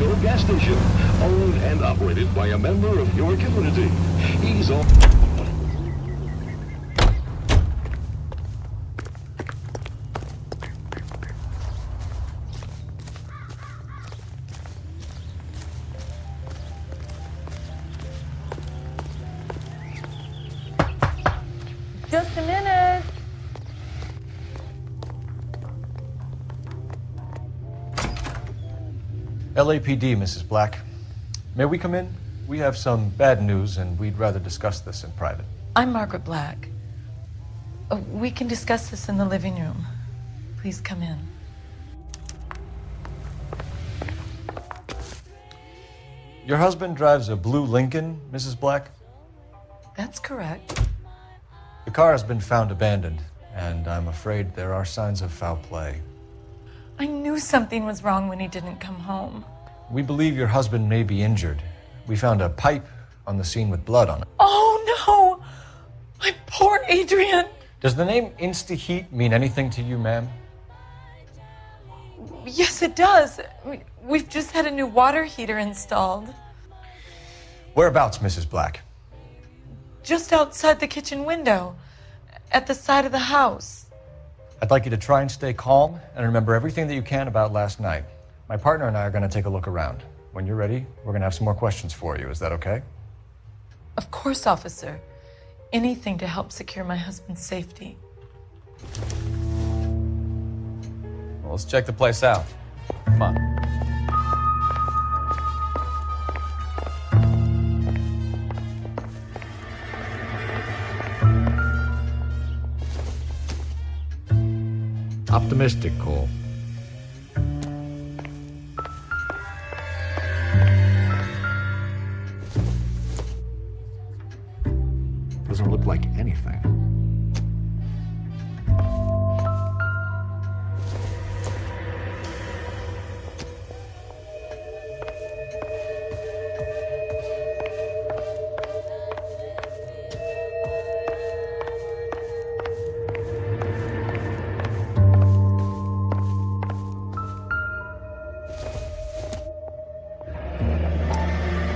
local gas station, owned and operated by a member of your community. He's on... Just a minute. LAPD, Mrs. Black. May we come in? We have some bad news, and we'd rather discuss this in private. I'm Margaret Black. We can discuss this in the living room. Please come in. Your husband drives a blue Lincoln, Mrs. Black? That's correct. The car has been found abandoned, and I'm afraid there are signs of foul play. I knew something was wrong when he didn't come home. We believe your husband may be injured. We found a pipe on the scene with blood on it. Oh, no! My poor Adrian! Does the name Insta-Heat mean anything to you, ma'am? Yes, it does. We've just had a new water heater installed. Whereabouts, Mrs. Black? Just outside the kitchen window, at the side of the house. I'd like you to try and stay calm and remember everything that you can about last night. My partner and I are going to take a look around. When you're ready, we're going to have some more questions for you. Is that okay? Of course, officer. Anything to help secure my husband's safety. Well, let's check the place out. Come on. Optimistic, Cole. Doesn't look like anything.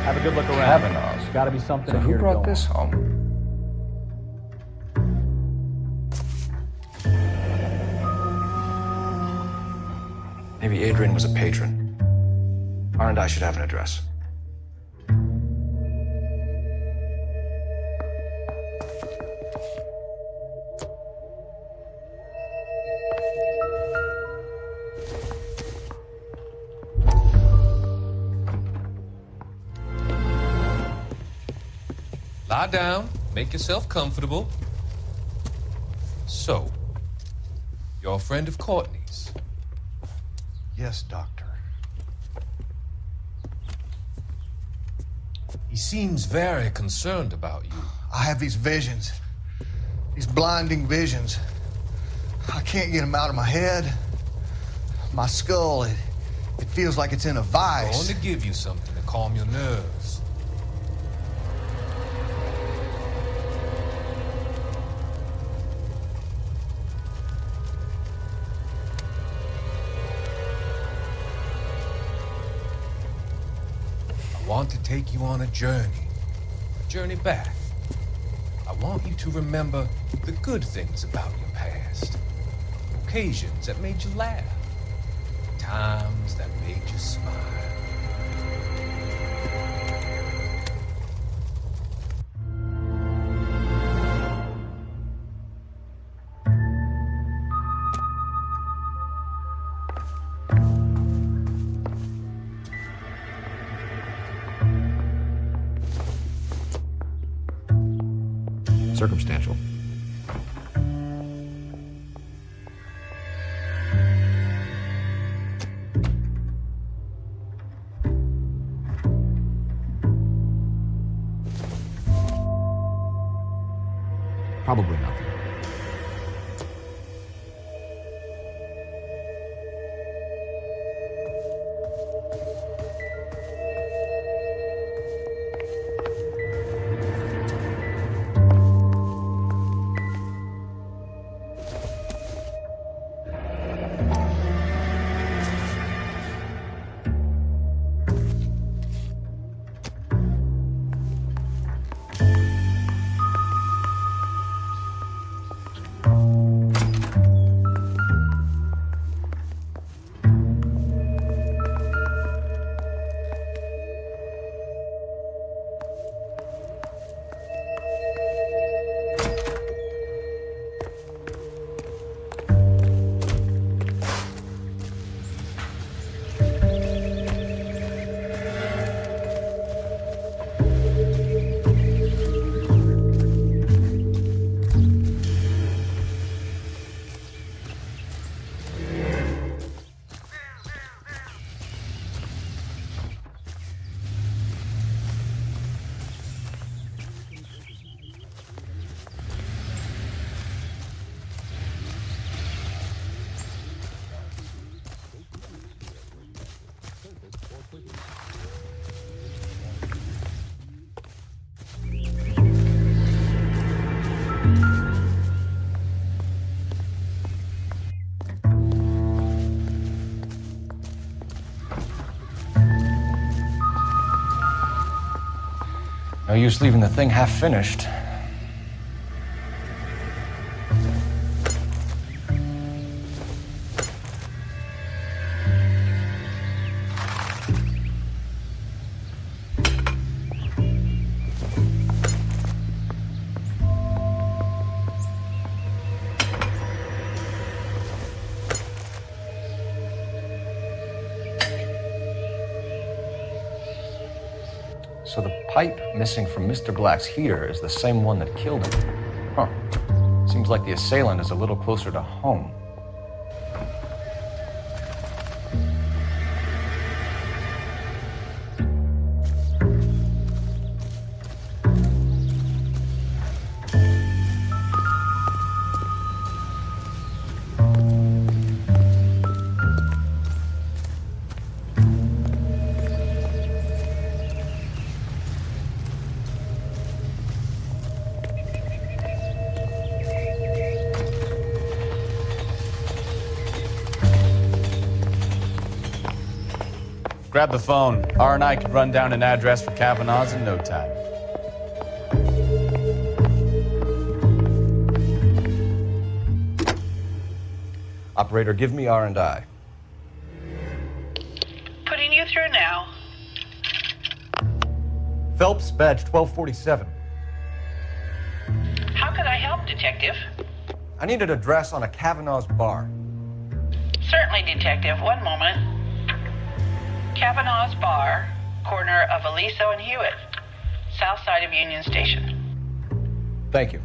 Have a good look around. Kavanaugh's. Got to be something So here who to brought go this on. home? Maybe Adrian was a patron. R&I should have an address. Lie down, make yourself comfortable. So, you're a friend of Courtney's. Yes, Doctor. He seems very concerned about you. I have these visions, these blinding visions. I can't get them out of my head. My skull, it feels like it's in a I'm vice. going to give you something to calm your nerves. I want to take you on a journey back. I want you to remember the good things about your past, occasions that made you laugh, times that made you smile. Circumstantial. Probably nothing. No use leaving the thing half finished. So the pipe missing from Mr. Black's heater is the same one that killed him. Huh. Seems like the assailant is a little closer to home. Grab the phone. R and I could run down an address for Kavanaugh's in no time. Operator, give me R&I. Putting you through now. Phelps, badge 1247. How could I help, Detective? I need an address on a Kavanaugh's bar. Certainly, Detective. One moment. Kavanaugh's Bar, corner of Aliso and Hewitt, south side of Union Station. Thank you.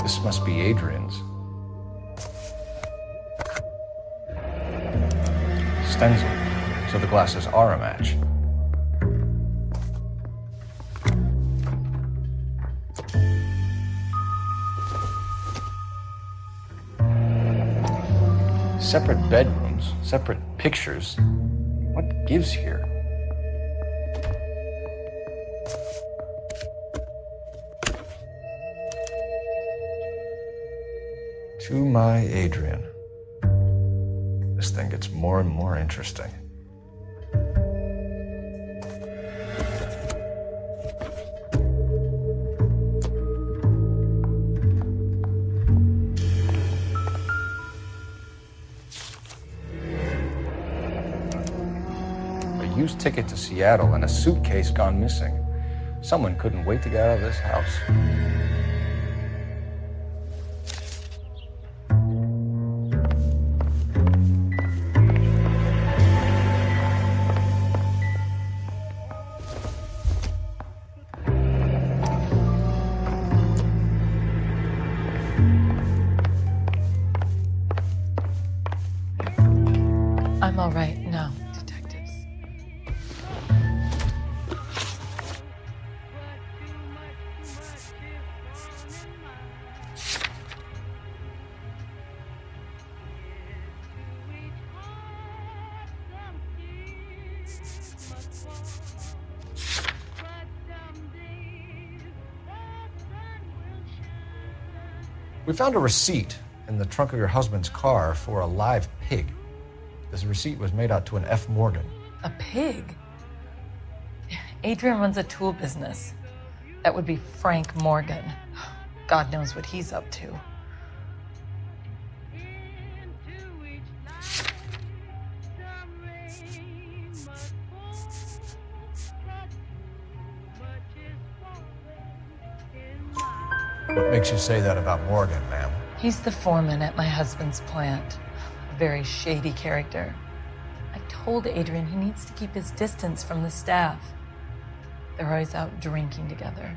This must be Adrian's. Stencil, so the glasses are a match. Separate bedrooms, separate pictures. What gives here? To my Adrian. This thing gets more and more interesting. A used ticket to Seattle and a suitcase gone missing. Someone couldn't wait to get out of this house. I'm all right now, detectives. We found a receipt in the trunk of your husband's car for a live pig. This receipt was made out to an F. Morgan. A pig? Adrian runs a tool business. That would be Frank Morgan. God knows what he's up to. What makes you say that about Morgan, ma'am? He's the foreman at my husband's plant. very shady character. I've told Adrian he needs to keep his distance from the staff. They're always out drinking together.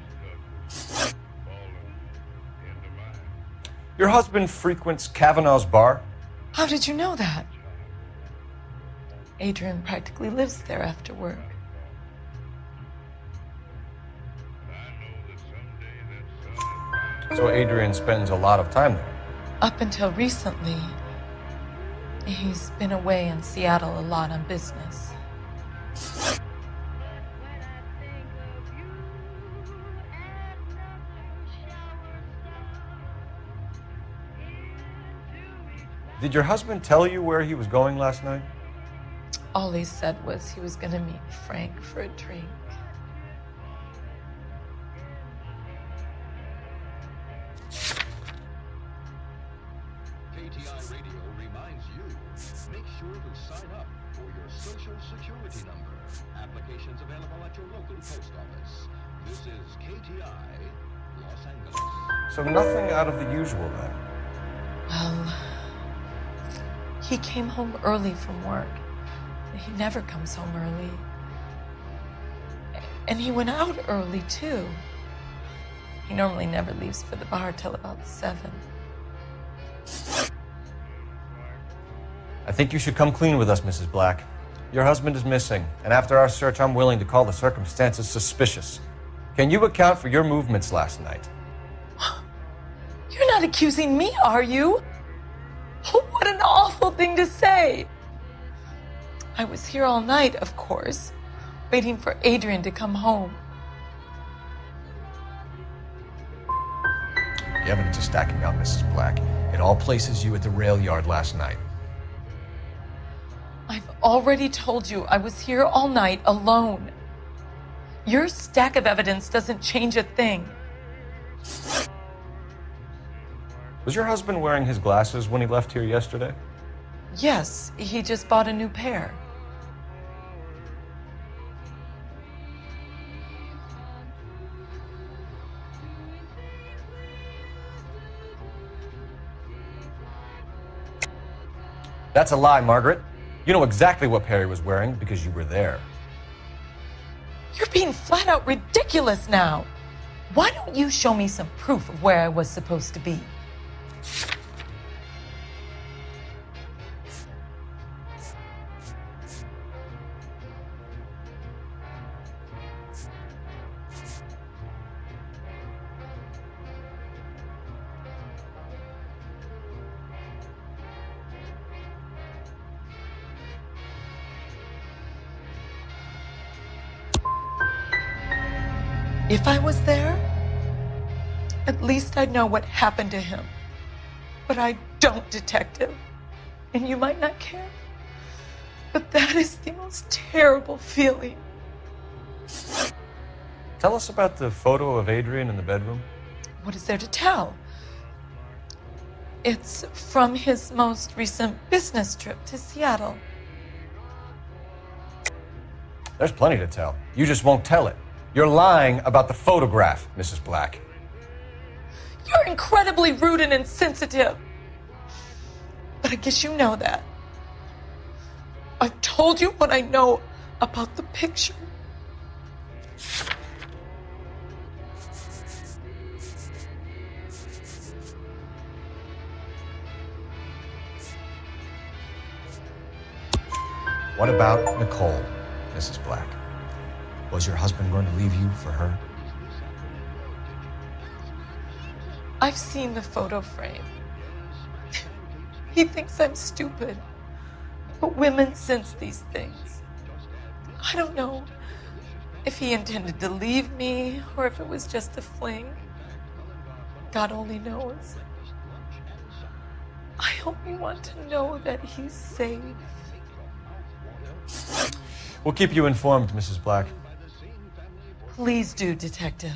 Your husband frequents Kavanaugh's bar? How did you know that? Adrian practically lives there after work. So Adrian spends a lot of time there. Up until recently, he's been away in Seattle a lot on business. Did your husband tell you where he was going last night? All he said was he was going to meet Frank for a drink. KTI Radio reminds you, make sure to sign up for your Social Security number. Applications available at your local post office. This is KTI, Los Angeles. So nothing out of the usual then. Well, he came home early from work. He never comes home early. And he went out early, too. He normally never leaves for the bar till about 7. I think you should come clean with us, Mrs. Black. Your husband is missing, and after our search, I'm willing to call the circumstances suspicious. Can you account for your movements last night? You're not accusing me, are you? What an awful thing to say. I was here all night, of course, waiting for Adrian to come home. The evidence is stacking up, Mrs. Black. It all places you at the rail yard last night. I've already told you I was here all night alone. Your stack of evidence doesn't change a thing. Was your husband wearing his glasses when he left here yesterday? Yes, he just bought a new pair. That's a lie, Margaret. You know exactly what pair he was wearing because you were there. You're being flat out ridiculous now. Why don't you show me some proof of where I was supposed to be? If I was there, at least I'd know what happened to him. But I don't, Detective. And you might not care, but that is the most terrible feeling. Tell us about the photo of Adrian in the bedroom. What is there to tell? It's from his most recent business trip to Seattle. There's plenty to tell. You just won't tell it. You're lying about the photograph, Mrs. Black. You're incredibly rude and insensitive. But I guess you know that. I've told you what I know about the picture. What about Nicole, Mrs. Black? Was your husband going to leave you for her? I've seen the photo frame. He thinks I'm stupid. But women sense these things. I don't know if he intended to leave me or if it was just a fling. God only knows. I only want to know that he's safe. We'll keep you informed, Mrs. Black. Please do, Detective.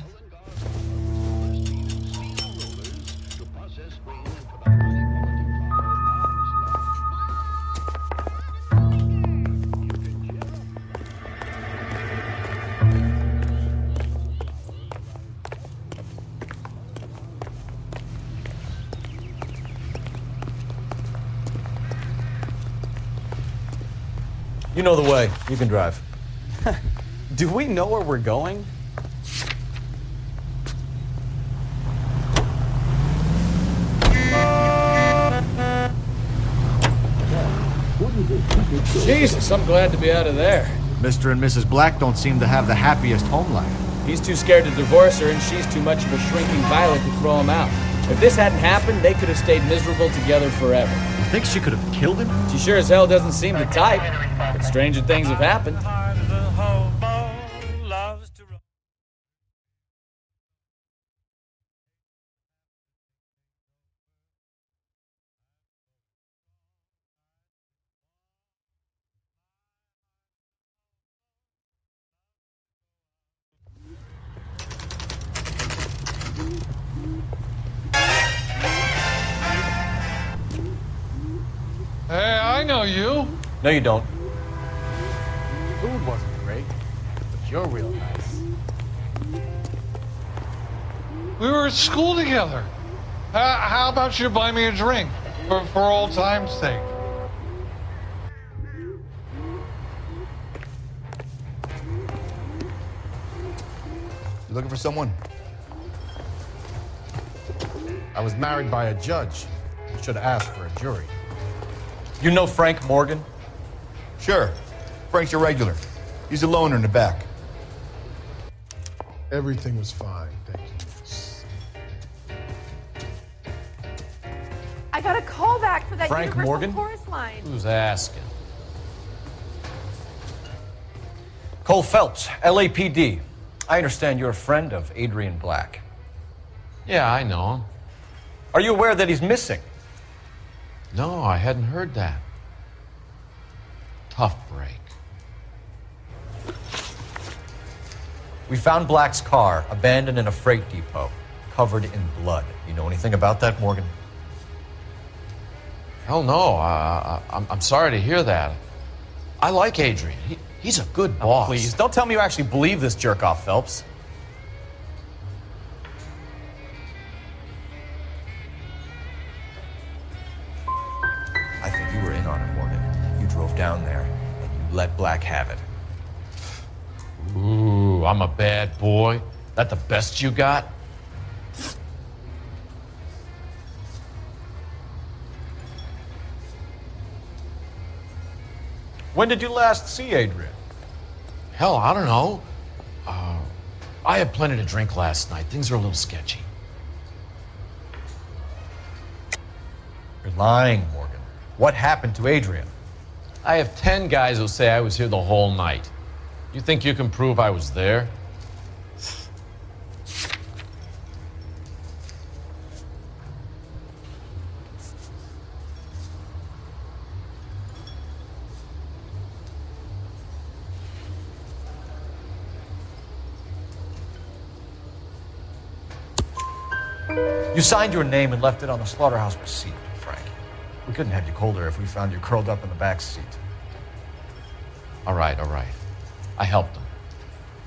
You know the way. You can drive. Do we know where we're going? Jesus, I'm glad to be out of there. Mr. and Mrs. Black don't seem to have the happiest home life. He's too scared to divorce her, and she's too much of a shrinking violet to throw him out. If this hadn't happened, they could have stayed miserable together forever. You think she could have killed him? She sure as hell doesn't seem to type, but stranger things have happened. Hey, I know you. No, you don't. Food wasn't great, but you're real nice. We were at school together. How about you buy me a drink for old time's sake? You looking for someone? I was married by a judge. You should have asked for a jury. You know Frank Morgan? Sure. Frank's your regular. He's a loner in the back. Everything was fine, thank you. I got a call back for that Frank Universal Morgan? Chorus line. Who's asking? Cole Phelps, LAPD. I understand you're a friend of Adrian Black. Yeah, I know him. Are you aware that he's missing? No, I hadn't heard that. Tough break. We found Black's car abandoned in a freight depot, covered in blood. You know anything about that, Morgan? Hell no. I'm sorry to hear that. I like Adrian. He's a good boss. Please, don't tell me you actually believe this jerk-off, Phelps. I think you were in on it, Morgan. You drove down there, and you let Black have it. Ooh, I'm a bad boy. That the best you got? When did you last see Adrian? Hell, I don't know. I had plenty to drink last night. Things are a little sketchy. You're lying, Morgan. What happened to Adrian? I have 10 guys who'll say I was here the whole night. You think you can prove I was there? You signed your name and left it on the slaughterhouse receipt, Frank. We couldn't have you colder if we found you curled up in the back seat. All right. I helped him.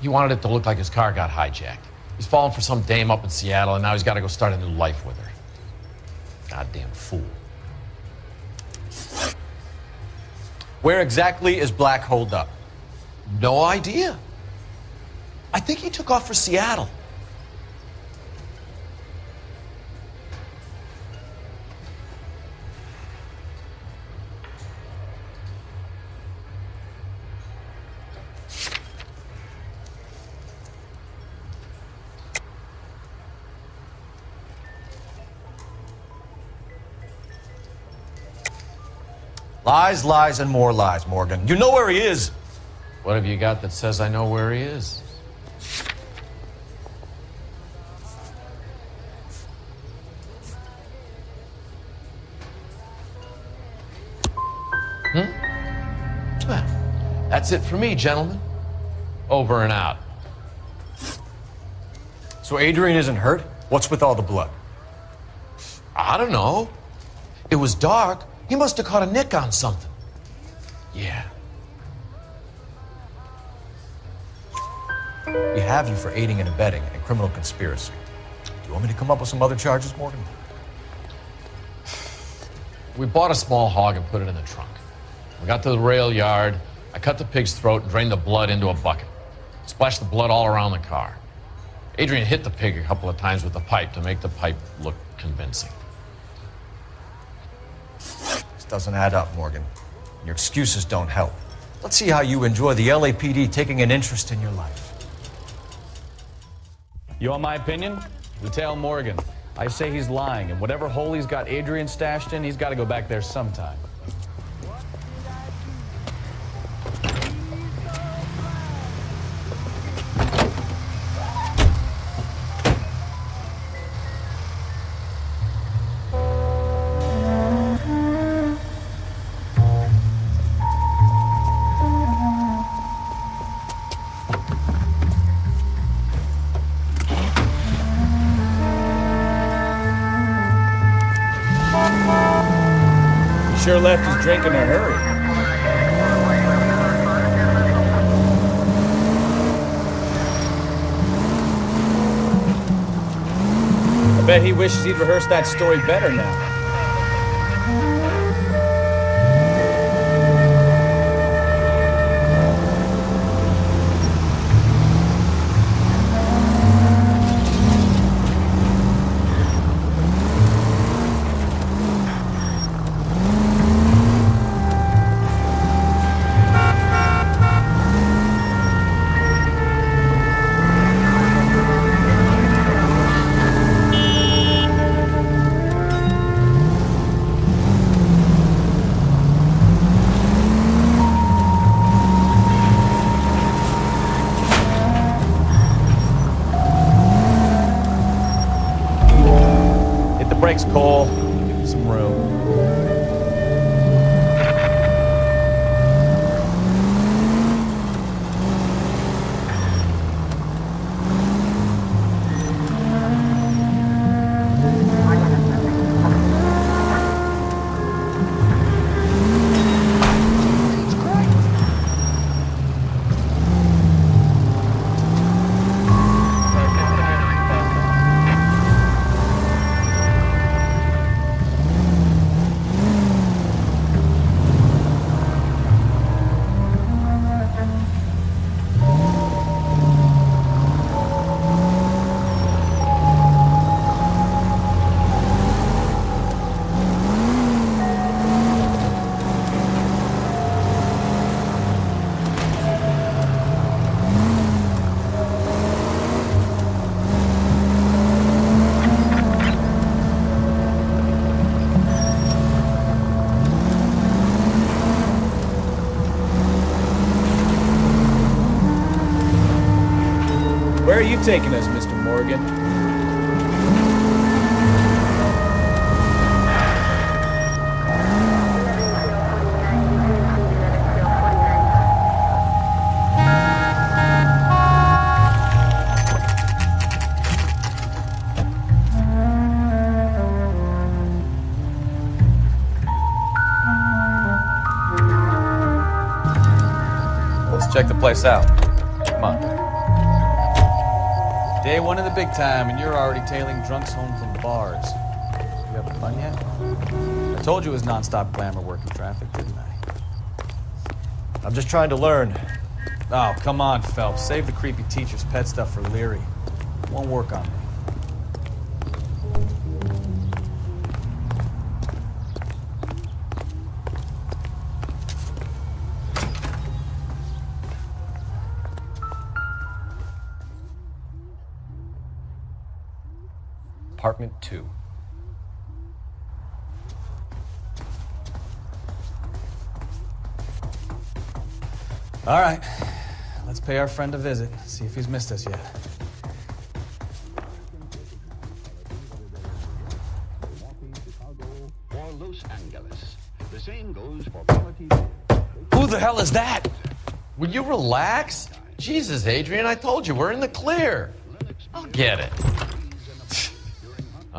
He wanted it to look like his car got hijacked. He's fallen for some dame up in Seattle, and now he's got to go start a new life with her. Goddamn fool. Where exactly is Black holed up? No idea. I think he took off for Seattle. Lies, lies, and more lies, Morgan. You know where he is. What have you got that says I know where he is? Well, that's it for me, gentlemen. Over and out. So Adrian isn't hurt? What's with all the blood? I don't know. It was dark. He must have caught a nick on something. Yeah. We have you for aiding and abetting and criminal conspiracy. Do you want me to come up with some other charges, Morgan? We bought a small hog and put it in the trunk. We got to the rail yard. I cut the pig's throat and drained the blood into a bucket. Splashed the blood all around the car. Adrian hit the pig a couple of times with the pipe to make the pipe look convincing. This doesn't add up, Morgan. Your excuses don't help. Let's see how you enjoy the LAPD taking an interest in your life. You want my opinion? Lieutenant Morgan. I say he's lying, and whatever hole he's got Adrian stashed in, he's got to go back there sometime. Sure left his drink in a hurry. I bet he wishes he'd rehearsed that story better now. Brakes, Cole. Give him some room. Where are you taking us, Mr. Morgan? Let's check the place out. Come on. Day one of the big time, and you're already tailing drunks home from the bars. You having fun yet? I told you it was non-stop glamour working traffic, didn't I? I'm just trying to learn. Oh, come on, Phelps. Save the creepy teacher's pet stuff for Leary. It won't work on me. Apartment 2. All right. Let's pay our friend a visit. See if he's missed us yet. Or Los Angeles. The same goes for quality. Who the hell is that? Will you relax? Jesus, Adrian, I told you, we're in the clear. I'll get it.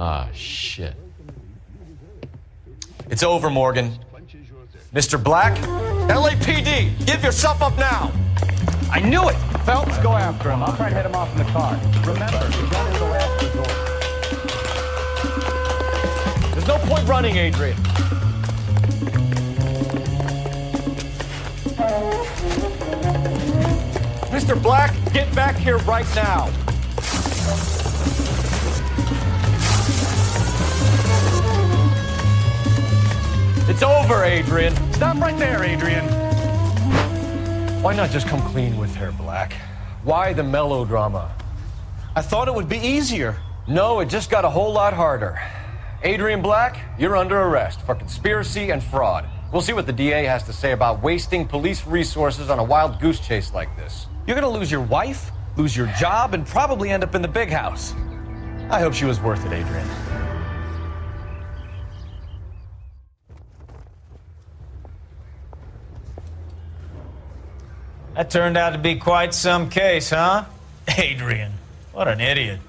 Ah, shit. It's over, Morgan. Mr. Black, LAPD, give yourself up now. I knew it. Phelps, go after him. I'll try to head him off in the car. Remember, you got to the last resort. There's no point running, Adrian. Mr. Black, get back here right now. It's over, Adrian. Stop right there, Adrian. Why not just come clean with her, Black? Why the melodrama? I thought it would be easier. No, it just got a whole lot harder. Adrian Black, you're under arrest for conspiracy and fraud. We'll see what the DA has to say about wasting police resources on a wild goose chase like this. You're gonna lose your wife, lose your job, and probably end up in the big house. I hope she was worth it, Adrian. That turned out to be quite some case, huh? Adrian, what an idiot.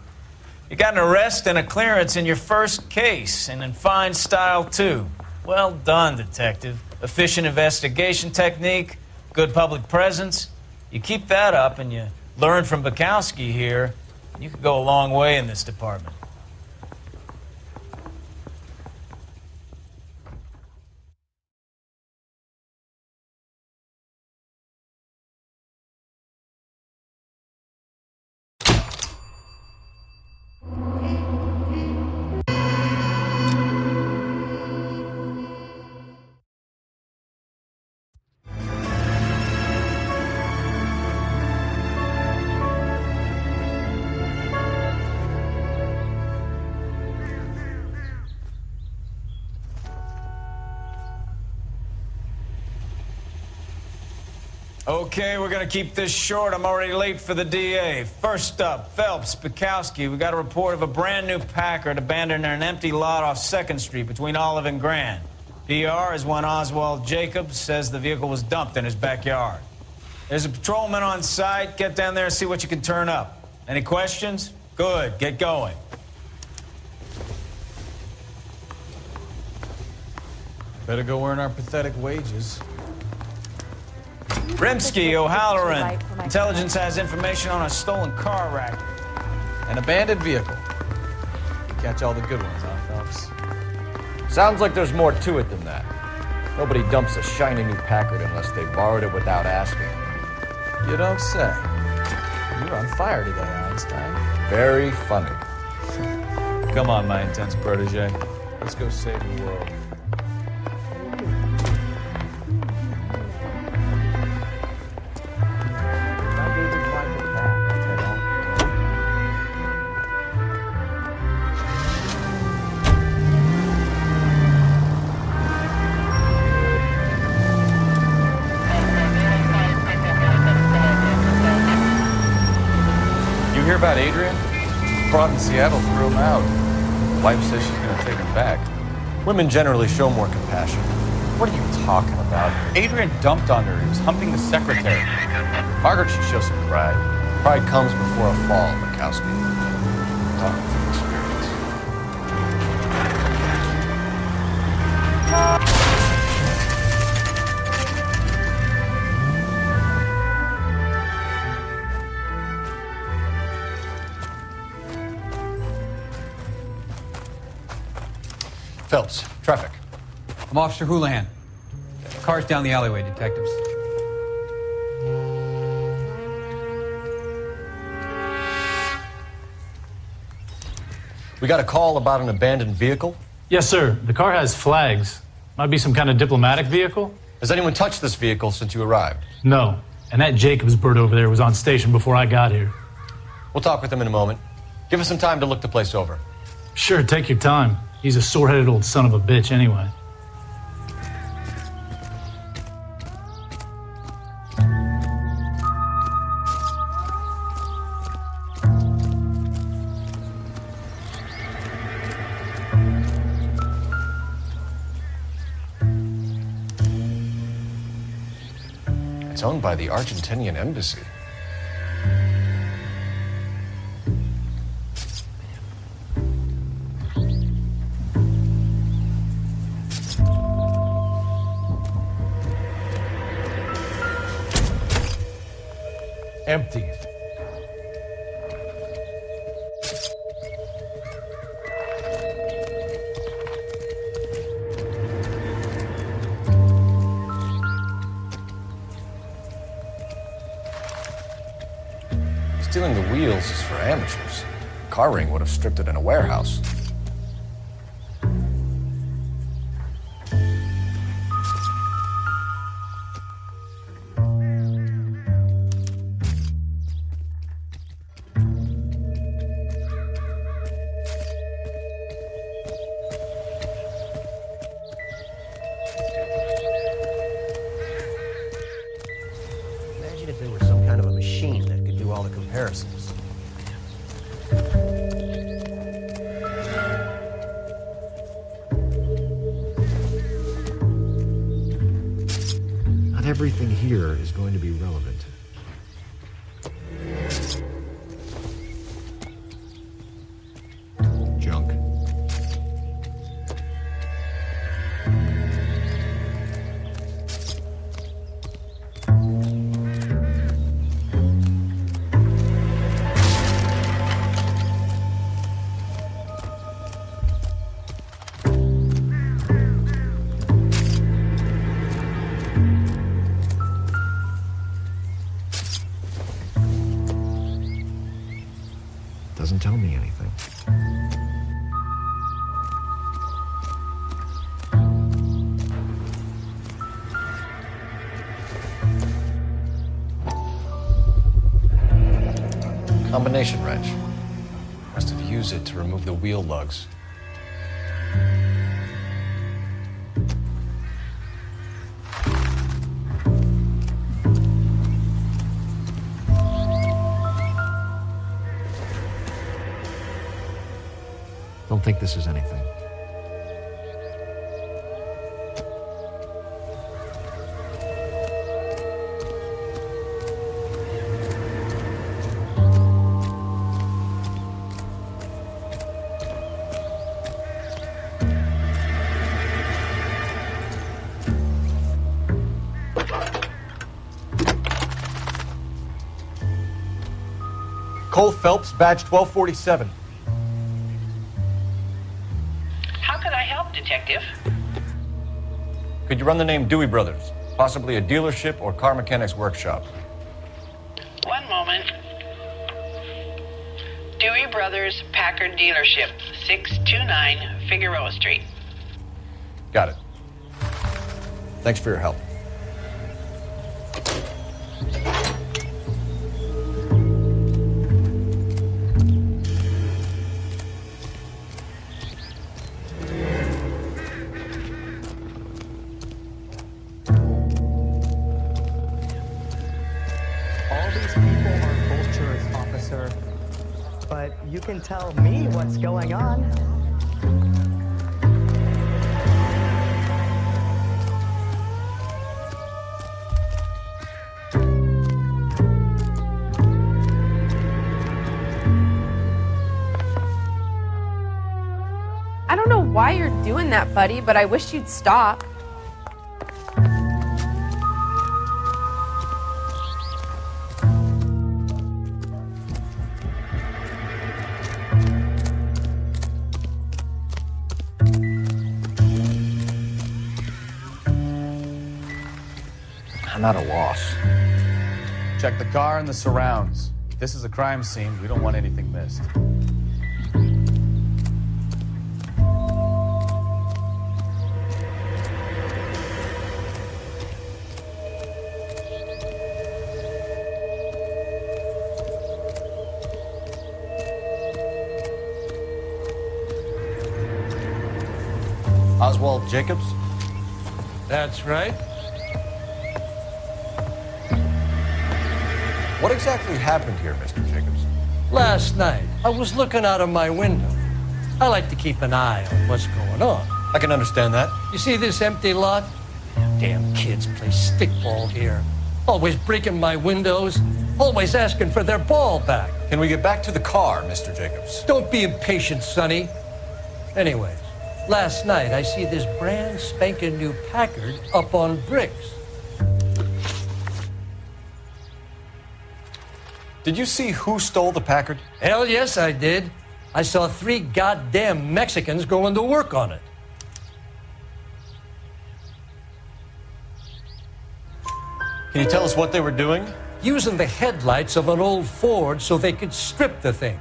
You got an arrest and a clearance in your first case, and in fine style, too. Well done, detective. Efficient investigation technique, good public presence. You keep that up and you learn from Bukowski here, you could go a long way in this department. Okay, we're gonna keep this short. I'm already late for the DA. First up, Phelps, Bukowski. We got a report of a brand new Packard abandoned in an empty lot off 2nd Street between Olive and Grand. PR is one Oswald Jacobs says the vehicle was dumped in his backyard. There's a patrolman on site. Get down there and see what you can turn up. Any questions? Good, get going. Better go earn our pathetic wages. Rimsky, O'Halloran. Intelligence has information on a stolen car racket. An abandoned vehicle. Catch all the good ones, huh, Phelps? Sounds like there's more to it than that. Nobody dumps a shiny new Packard unless they borrowed it without asking. You don't say. You're on fire today, Einstein. Very funny. Come on, my intense protege. Let's go save the world. Hear about Adrian? Fraud in Seattle threw him out. Wife says she's gonna take him back. Women generally show more compassion. What are you talking about? Adrian dumped on her. He was humping the secretary. Margaret should show some pride. Pride comes before a fall, Bukowski. Talking from experience. Phelps, traffic. I'm Officer Houlihan. Car's down the alleyway, detectives. We got a call about an abandoned vehicle? Yes, sir. The car has flags. Might be some kind of diplomatic vehicle. Has anyone touched this vehicle since you arrived? No. And that Jacobs bird over there was on station before I got here. We'll talk with him in a moment. Give us some time to look the place over. Sure, take your time. He's a sore-headed old son of a bitch anyway. It's owned by the Argentinian embassy. Empty. Stealing the wheels is for amateurs. Car ring would have stripped it in a warehouse. Imagine if there was some kind of a machine that could do all the comparisons. Not everything here is going to be relevant. Junk. Doesn't tell me anything. Combination wrench. Must have used it to remove the wheel lugs. Don't think this is anything. Cole Phelps, badge 1247. How could I help, Detective? Could you run the name Dewey Brothers? Possibly a dealership or car mechanics workshop. One moment. Dewey Brothers Packard Dealership, 629 Figueroa Street. Got it. Thanks for your help. All these people are vultures, officer. But you can tell me what's going on. I don't know why you're doing that, buddy, but I wish you'd stop. I'm at a loss. Check the car and the surrounds. If this is a crime scene, we don't want anything missed. Oswald Jacobs? That's right. What exactly happened here, Mr. Jacobs? Last night, I was looking out of my window. I like to keep an eye on what's going on. I can understand that. You see this empty lot? Damn kids play stickball here. Always breaking my windows, always asking for their ball back. Can we get back to the car, Mr. Jacobs? Don't be impatient, Sonny. Anyways, last night I see this brand spanking new Packard up on bricks. Did you see who stole the Packard? Hell yes, I did. I saw 3 goddamn Mexicans going to work on it. Can you tell us what they were doing? using the headlights of an old Ford so they could strip the thing.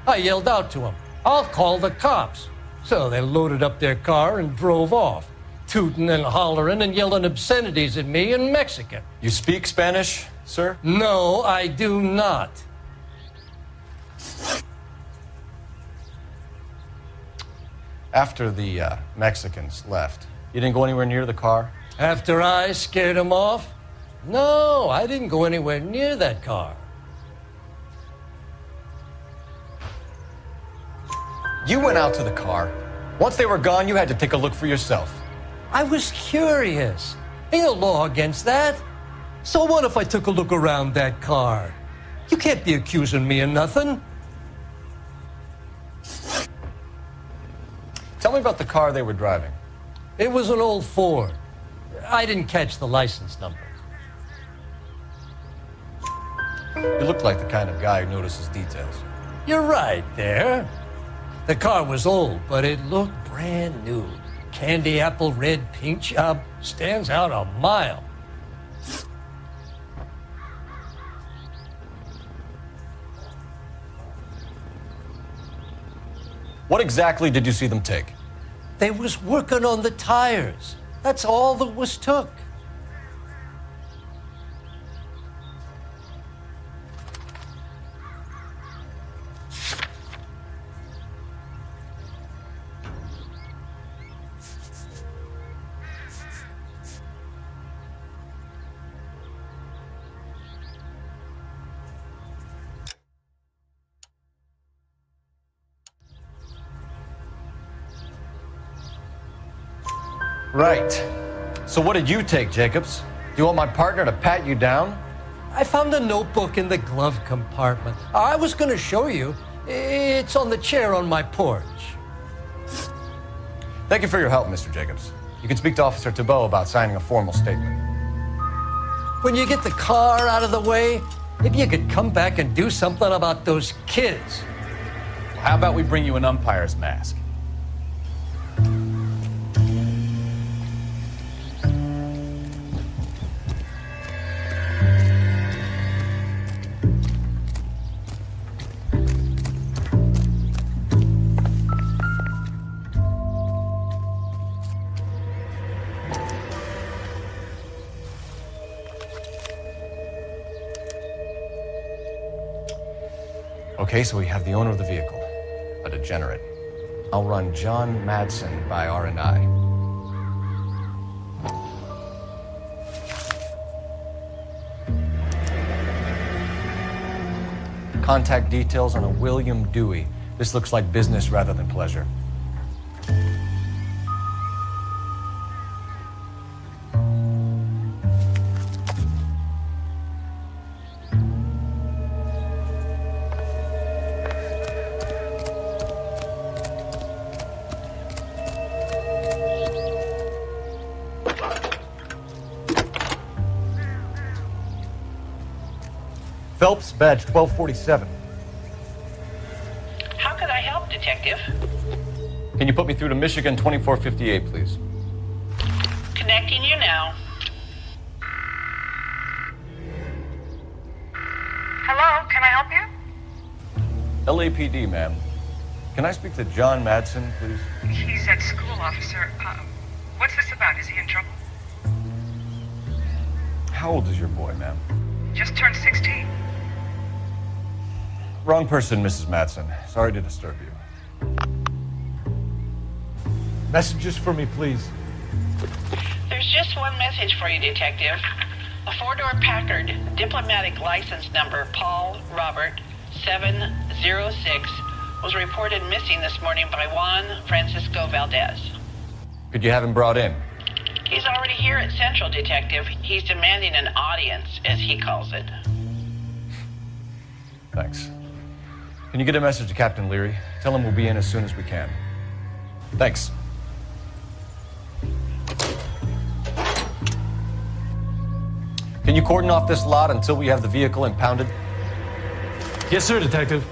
I yelled out to them, "I'll call the cops." So they loaded up their car and drove off, tooting and hollering and yelling obscenities at me in Mexican. You speak Spanish, sir? No, I do not. After the Mexicans left, you didn't go anywhere near the car? After I scared them off? No, I didn't go anywhere near that car. You went out to the car. Once they were gone, you had to take a look for yourself. I was curious. Ain't no law against that. So what if I took a look around that car? You can't be accusing me of nothing. Tell me about the car they were driving. It was an old Ford. I didn't catch the license number. You look like the kind of guy who notices details. You're right there. The car was old, but it looked brand new. Candy apple red paint job stands out a mile. What exactly did you see them take? They was working on the tires. That's all that was took. Right. So what did you take, Jacobs? Do you want my partner to pat you down? I found a notebook in the glove compartment. I was going to show you. It's on the chair on my porch. Thank you for your help, Mr. Jacobs. You can speak to Officer Thibault about signing a formal statement. When you get the car out of the way, maybe you could come back and do something about those kids. How about we bring you an umpire's mask? Okay, so we have the owner of the vehicle, a degenerate. I'll run John Madsen by R&I. Contact details on a William Dewey. This looks like business rather than pleasure. Phelps, badge 1247. How could I help, Detective? Can you put me through to Michigan 2458, please? Connecting you now. Hello, can I help you? LAPD, ma'am. Can I speak to John Madsen, please? He's at school, officer. What's this about? Is he in trouble? How old is your boy, ma'am? Just turned 16. Wrong person, Mrs. Madsen. Sorry to disturb you. Messages for me, please. There's just one message for you, Detective. A four-door Packard, diplomatic license number Paul Robert 706, was reported missing this morning by Juan Francisco Valdez. Could you have him brought in? He's already here at Central, Detective. He's demanding an audience, as he calls it. Thanks. Can you get a message to Captain Leary? Tell him we'll be in as soon as we can. Thanks. Can you cordon off this lot until we have the vehicle impounded? Yes, sir, Detective.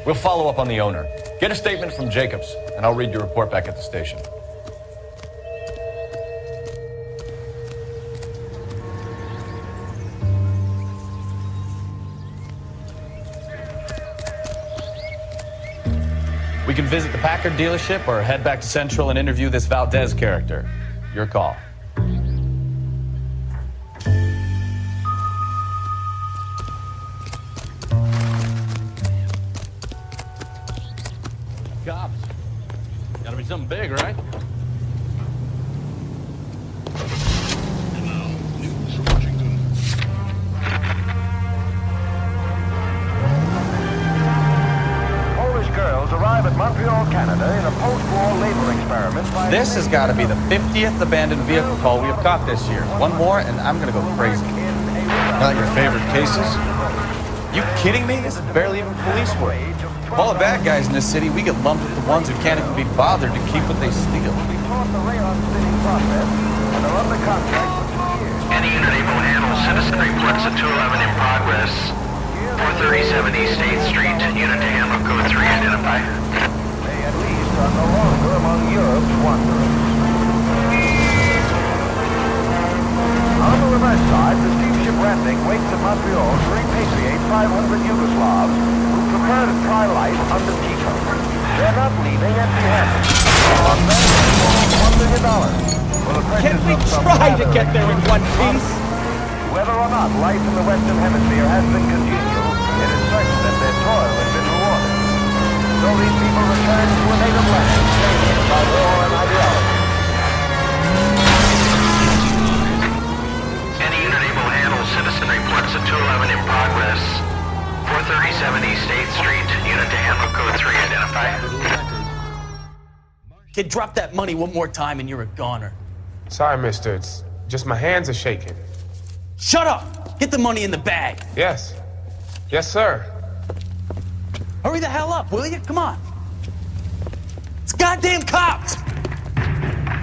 We'll follow up on the owner. Get a statement from Jacobs, and I'll read your report back at the station. can visit the Packard dealership or head back to Central and interview this Valdez character. Your call. Cops. Gotta be something big, right? Girls arrive at Montreal, Canada in a post-war labor experiment. This has got to be the 50th abandoned vehicle call we have caught this year. One more and I'm gonna go crazy. Not your favorite cases? You kidding me? This is barely even police work. Of all the bad guys in this city, we get lumped with the ones who can't even be bothered to keep what they steal. Any unit able to handle citizen reports at 211 in progress. 437 East 8th Street, unit to handle code 3, identify. They at least are no longer among Europe's wanderers. On the reverse side, the steamship Renting waits at Montreal to repatriate 500 Yugoslavs who prefer to try life under Tito. They're not leaving empty-handed. On them, $1 million. Can we try to get there in one piece? Whether or not life in the Western Hemisphere has been congenial, it is certain that their toil has been rewarded. So these people return to a native land, tainted by war and ideology. Any unit able to handle citizen reports at 211 in progress. 437 East 8th Street, unit to handle code 3, identify. Kid, drop that money one more time and you're a goner. Sorry, mister. It's just my hands are shaking. Shut up! Get the money in the bag. Yes. Yes, sir. Hurry the hell up, will you? Come on. It's goddamn cops!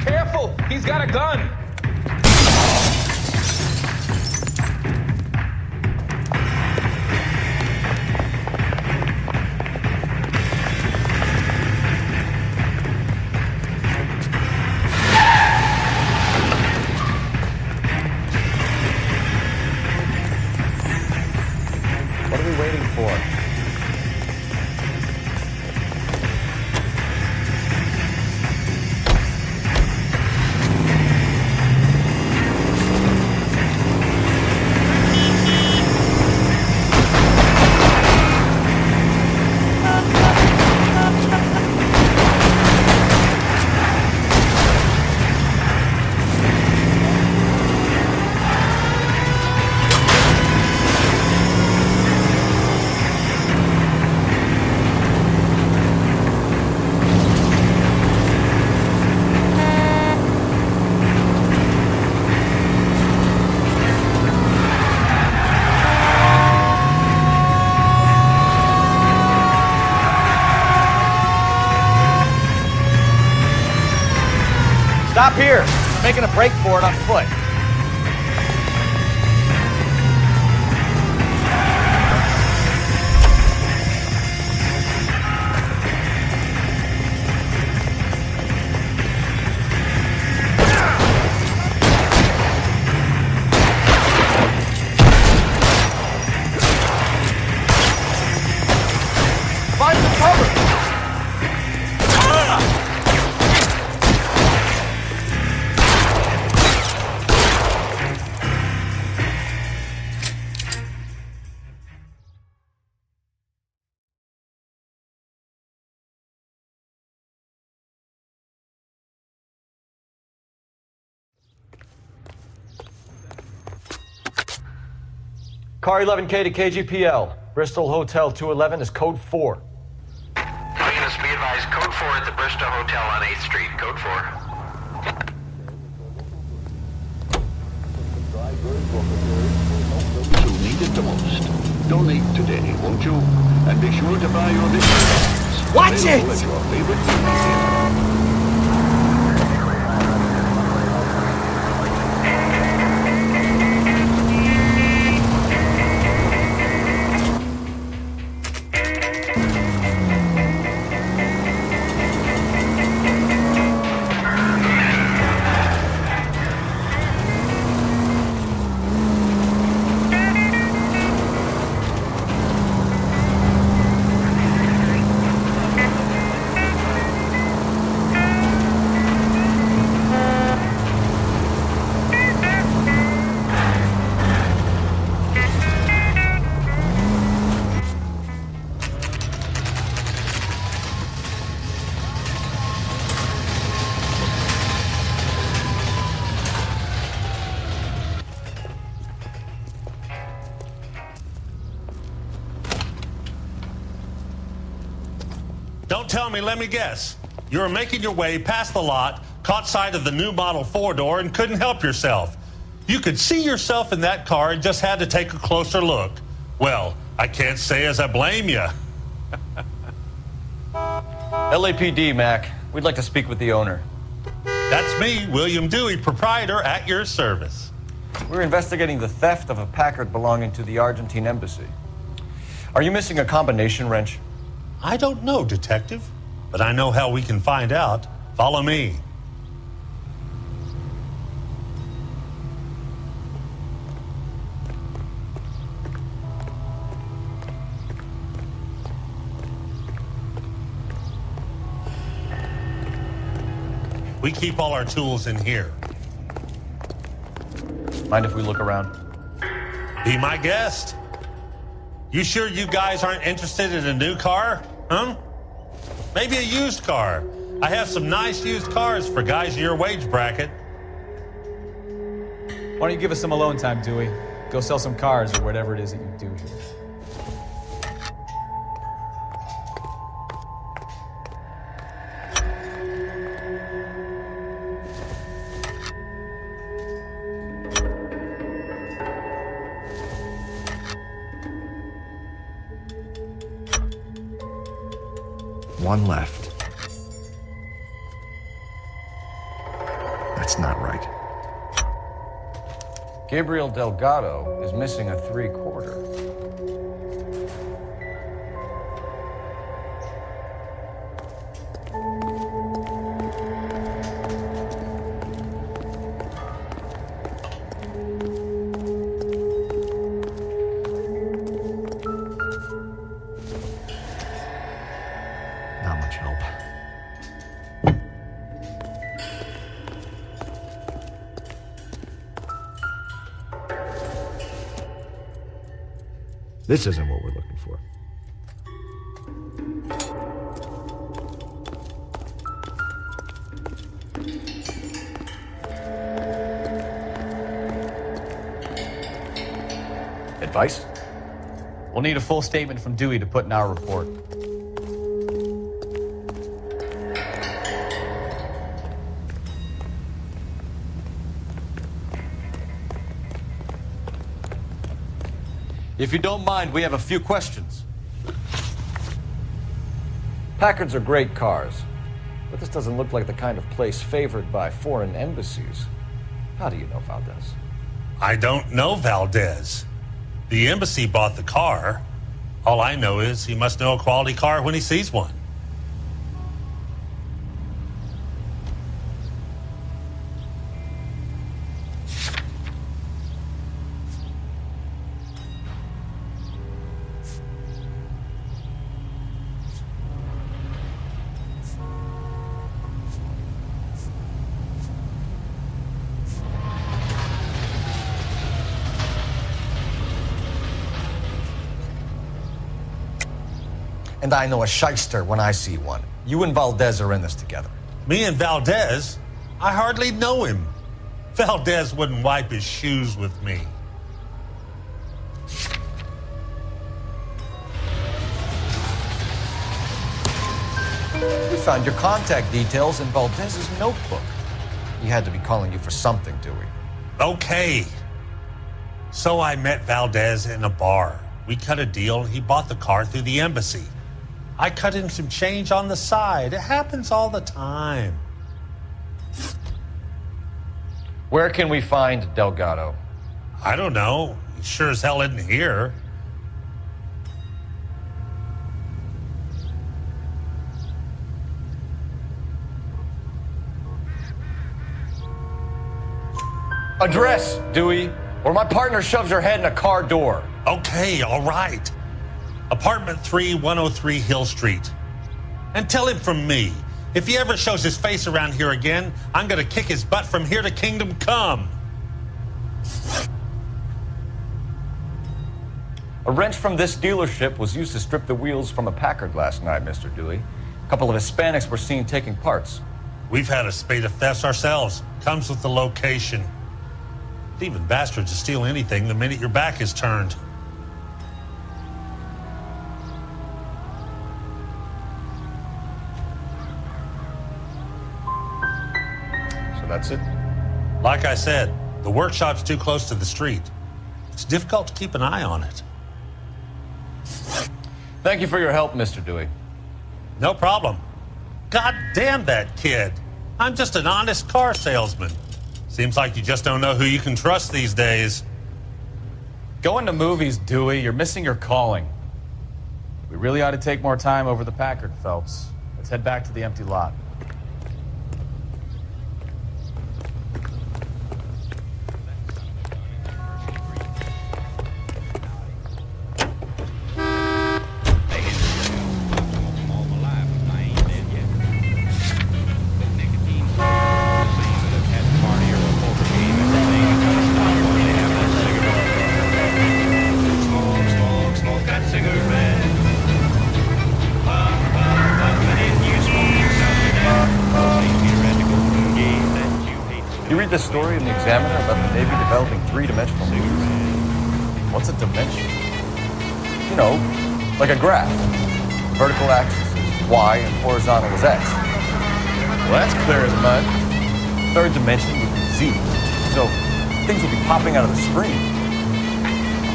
Careful! He's got a gun! What are we waiting for? Stop here. Making a break for it on foot. Find some cover. Car 11K to KGPL. Bristol Hotel 211 is code 4. All units be advised, code 4 at the Bristol Hotel on 8th Street, code 4. Who need it the most. Donate today, won't you? And be sure to buy your victory. Watch it! At your favorite movie theater. tell me, let me guess. You were making your way past the lot, caught sight of the new model 4-door, and couldn't help yourself. You could see yourself in that car and just had to take a closer look. Well, I can't say as I blame you. LAPD, Mac. We'd like to speak with the owner. That's me, William Dewey, proprietor, at your service. We're investigating the theft of a Packard belonging to the Argentine embassy. Are you missing a combination wrench? I don't know, Detective, but I know how we can find out. Follow me. We keep all our tools in here. Mind if we look around? Be my guest. You sure you guys aren't interested in a new car? Huh? Maybe a used car. I have some nice used cars for guys in your wage bracket. Why don't you give us some alone time, Dewey? Go sell some cars or whatever it is that you do here. One left. That's not right. Gabriel Delgado is missing a 3/4. Not much help. This isn't what we're looking for. Advice? We'll need a full statement from Dewey to put in our report. If you don't mind, we have a few questions. Packards are great cars, but this doesn't look like the kind of place favored by foreign embassies. How do you know Valdez? I don't know Valdez. The embassy bought the car. All I know is he must know a quality car when he sees one. And I know a shyster when I see one. You and Valdez are in this together. Me and Valdez? I hardly know him. Valdez wouldn't wipe his shoes with me. We found your contact details in Valdez's notebook. He had to be calling you for something, Dewey. Okay. So I met Valdez in a bar. We cut a deal and he bought the car through the embassy. I cut him some change on the side. It happens all the time. Where can we find Delgado? I don't know. He sure as hell isn't here. Address, Dewey, or my partner shoves your head in a car door. Okay, all right. Apartment 3, 103 Hill Street. And tell him from me, if he ever shows his face around here again, I'm gonna kick his butt from here to Kingdom Come. A wrench from this dealership was used to strip the wheels from a Packard last night, Mr. Dewey. A couple of Hispanics were seen taking parts. We've had a spate of thefts ourselves. Comes with the location. Thieving bastards will steal anything the minute your back is turned. that's it? Like I said, the workshop's too close to the street. It's difficult to keep an eye on it. Thank you for your help, Mr. Dewey. No problem. God damn that kid. I'm just an honest car salesman. Seems like you just don't know who you can trust these days. Going to movies, Dewey. You're missing your calling. We really ought to take more time over the Packard, Phelps. Let's head back to the empty lot. The story in the Examiner about the Navy developing three-dimensional movies. What's a dimension? You know, like a graph. Vertical axis is Y and horizontal is X. Well, that's clear as mud. Third dimension would be Z. So things would be popping out of the screen.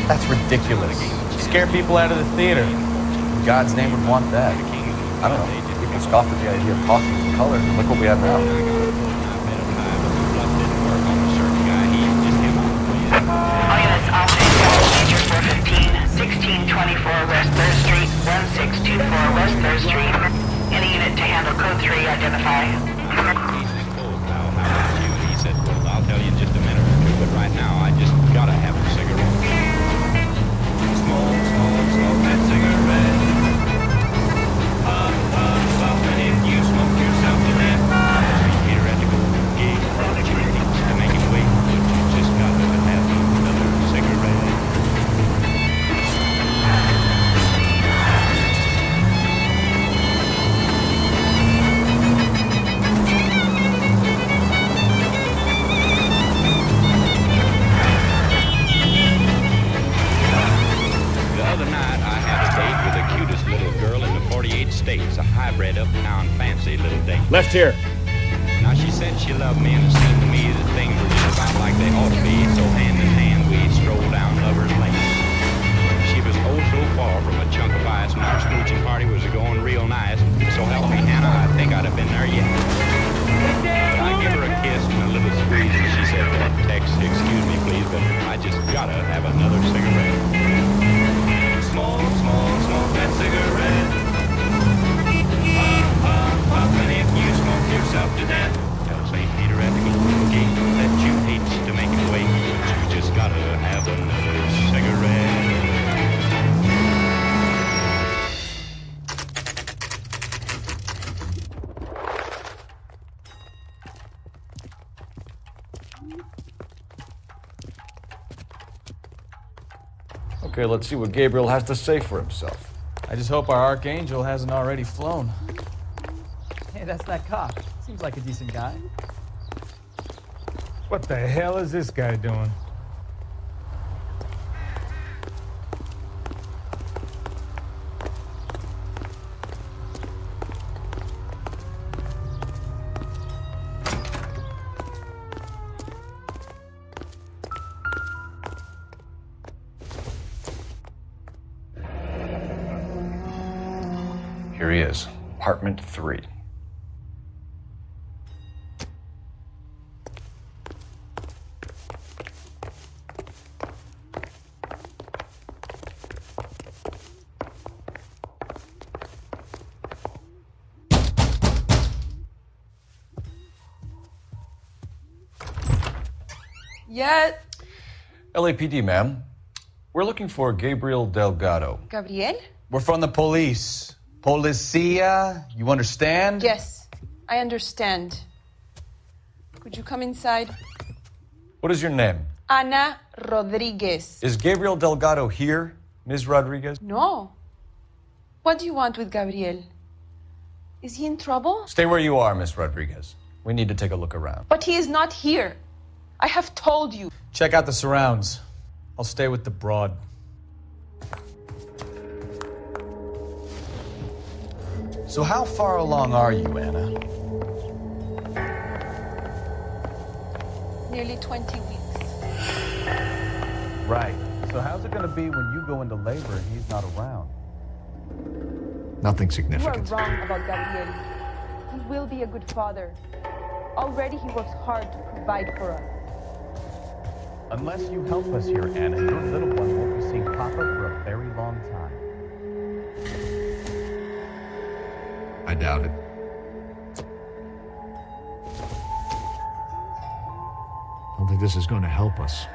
That's ridiculous. Scare people out of the theater. In God's name would want that. I don't know. People scoffed at the idea of talking in color. Look what we have now. Major 415, 1624 West 3rd Street, 1624 West 3rd Street. Any unit to handle code 3, identify. He said, well, I'll tell you in just a minute or two, but right now I just gotta have a cigarette. Smoke that cigarette. And if you smoke yourself to death, Peter had to go to the gig to make him wait, but you just gotta have another cigarette. States, a hybrid uptown fancy little date. Left here. Now she said she loved me, and it seemed to me that things were just about like they ought to be. So hand in hand we strolled down Lover's Lane. She was oh so far from a chunk of ice, and our smooching party was going real nice. So help me, Hannah, I think I'd have been there yet. But I gave her a kiss and a little squeeze, and she said, Tex, excuse me please, but I just gotta have another cigarette. Smoke that cigarette. And if you smoke yourself to death, tell St. Peter at the Golden Gate that you hate to make it wait, but you just gotta have another cigarette. Okay, let's see what Gabriel has to say for himself. I just hope our Archangel hasn't already flown. Hey, that's that cop. Seems like a decent guy. What the hell is this guy doing? Here he is, apartment 3. Yet. LAPD, ma'am. We're looking for Gabriel Delgado. Gabriel? We're from the police. Policia, you understand? Yes, I understand. Could you come inside? What is your name? Ana Rodriguez. Is Gabriel Delgado here, Ms. Rodriguez? No. What do you want with Gabriel? Is he in trouble? Stay where you are, Ms. Rodriguez. We need to take a look around. But he is not here. I have told you. Check out the surrounds. I'll stay with the broad. So how far along are you, Anna? nearly 20 weeks. Right. So how's it going to be when you go into labor and he's not around? Nothing You significant. are wrong about Gabriel. He will be a good father. Already he works hard to provide for us. Unless you help us here, Anna, your little one won't be seeing Papa for a very long time. I doubt it. I don't think this is going to help us.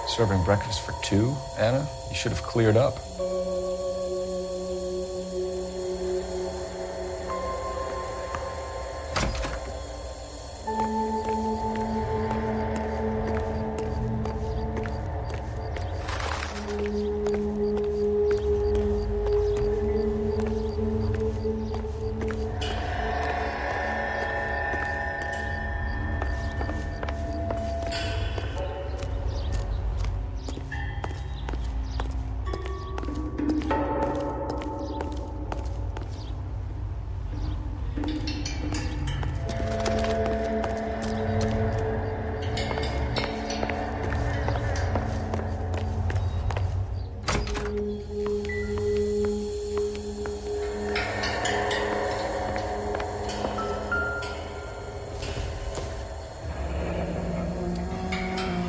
Serving breakfast for two, Anna? You should have cleared up.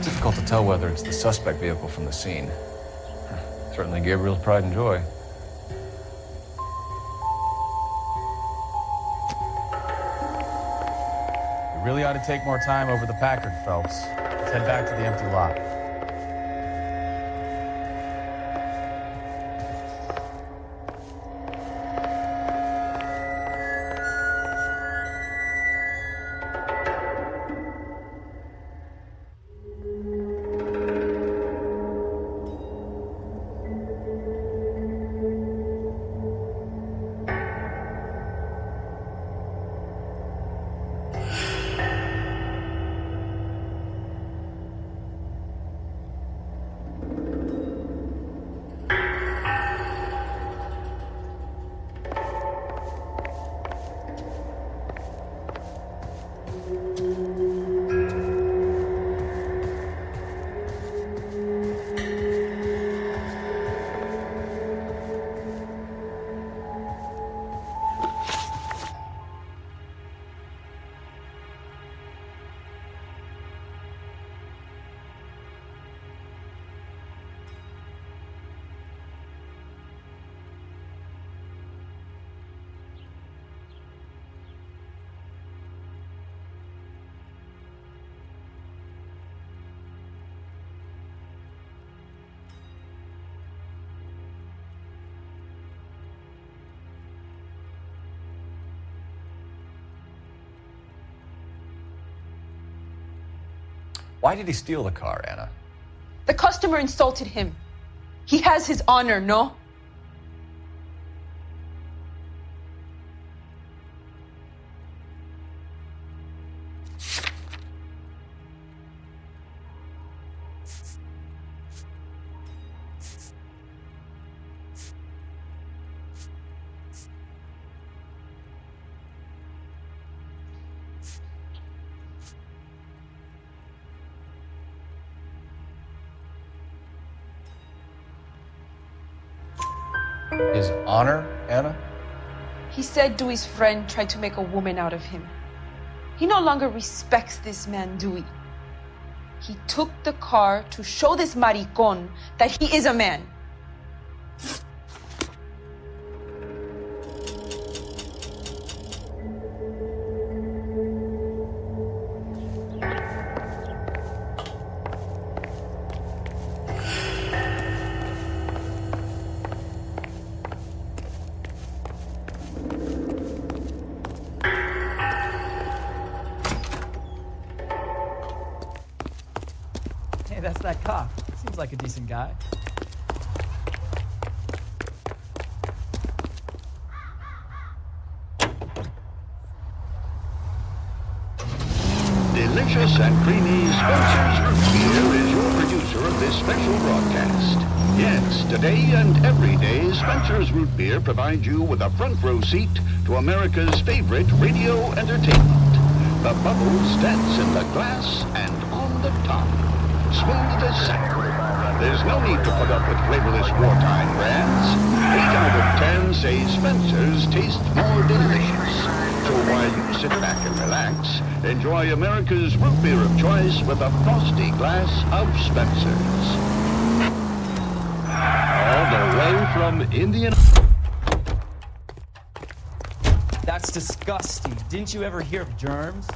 Difficult to tell whether it's the suspect vehicle from the scene. Certainly Gabriel's pride and joy. We really ought to take more time over the Packard, Phelps. Let's head back to the empty lot. Why did he steal the car, Anna? The customer insulted him. He has his honor, no? His honor, Anna? He said Dewey's friend tried to make a woman out of him. He no longer respects this man, Dewey. He took the car to show this maricón that he is a man. Hey, that's that cop. Seems like a decent guy. delicious and creamy Spencer's Root Beer is your producer of this special broadcast. Yes, today and every day, Spencer's Root Beer provides you with a front row seat to America's favorite radio entertainment. The bubbles dance in the glass and on the top. Smooth as satin. There's no need to put up with flavorless wartime brands. 8 out of 10 say Spencer's taste more delicious. So while you sit back and relax, enjoy America's root beer of choice with a frosty glass of Spencer's. All the way from Indian... That's disgusting. Didn't you ever hear of germs?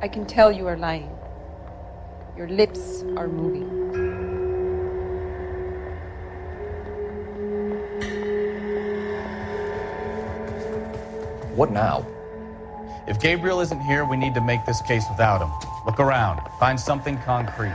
I can tell you are lying. Your lips are moving. What now? If Gabriel isn't here, we need to make this case without him. Look around. Find something concrete.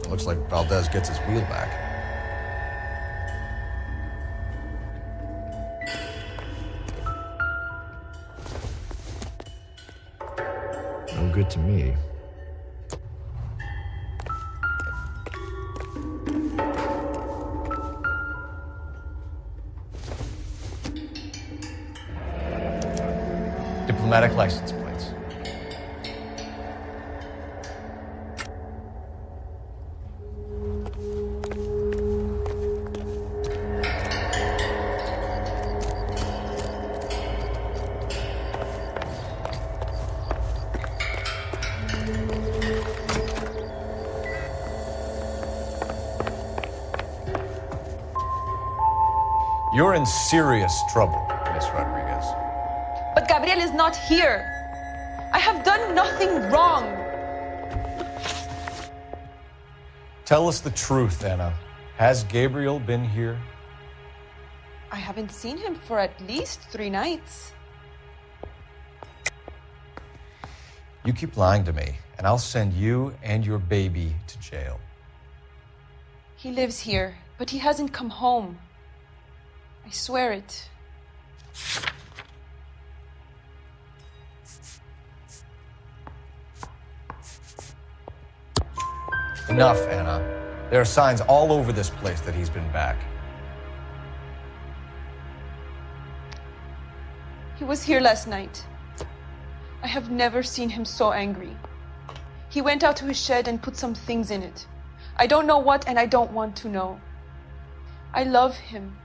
Looks like Valdez gets his wheel back. No good to me. Diplomatic license plates. You're in serious trouble, Miss Rodriguez. But Gabriel is not here. I have done nothing wrong. Tell us the truth, Anna. Has Gabriel been here? I haven't seen him for at least 3 nights. You keep lying to me, and I'll send you and your baby to jail. He lives here, but he hasn't come home. I swear it. Enough, Anna. There are signs all over this place that he's been back. He was here last night. I have never seen him so angry. He went out to his shed and put some things in it. I don't know what, and I don't want to know. I love him.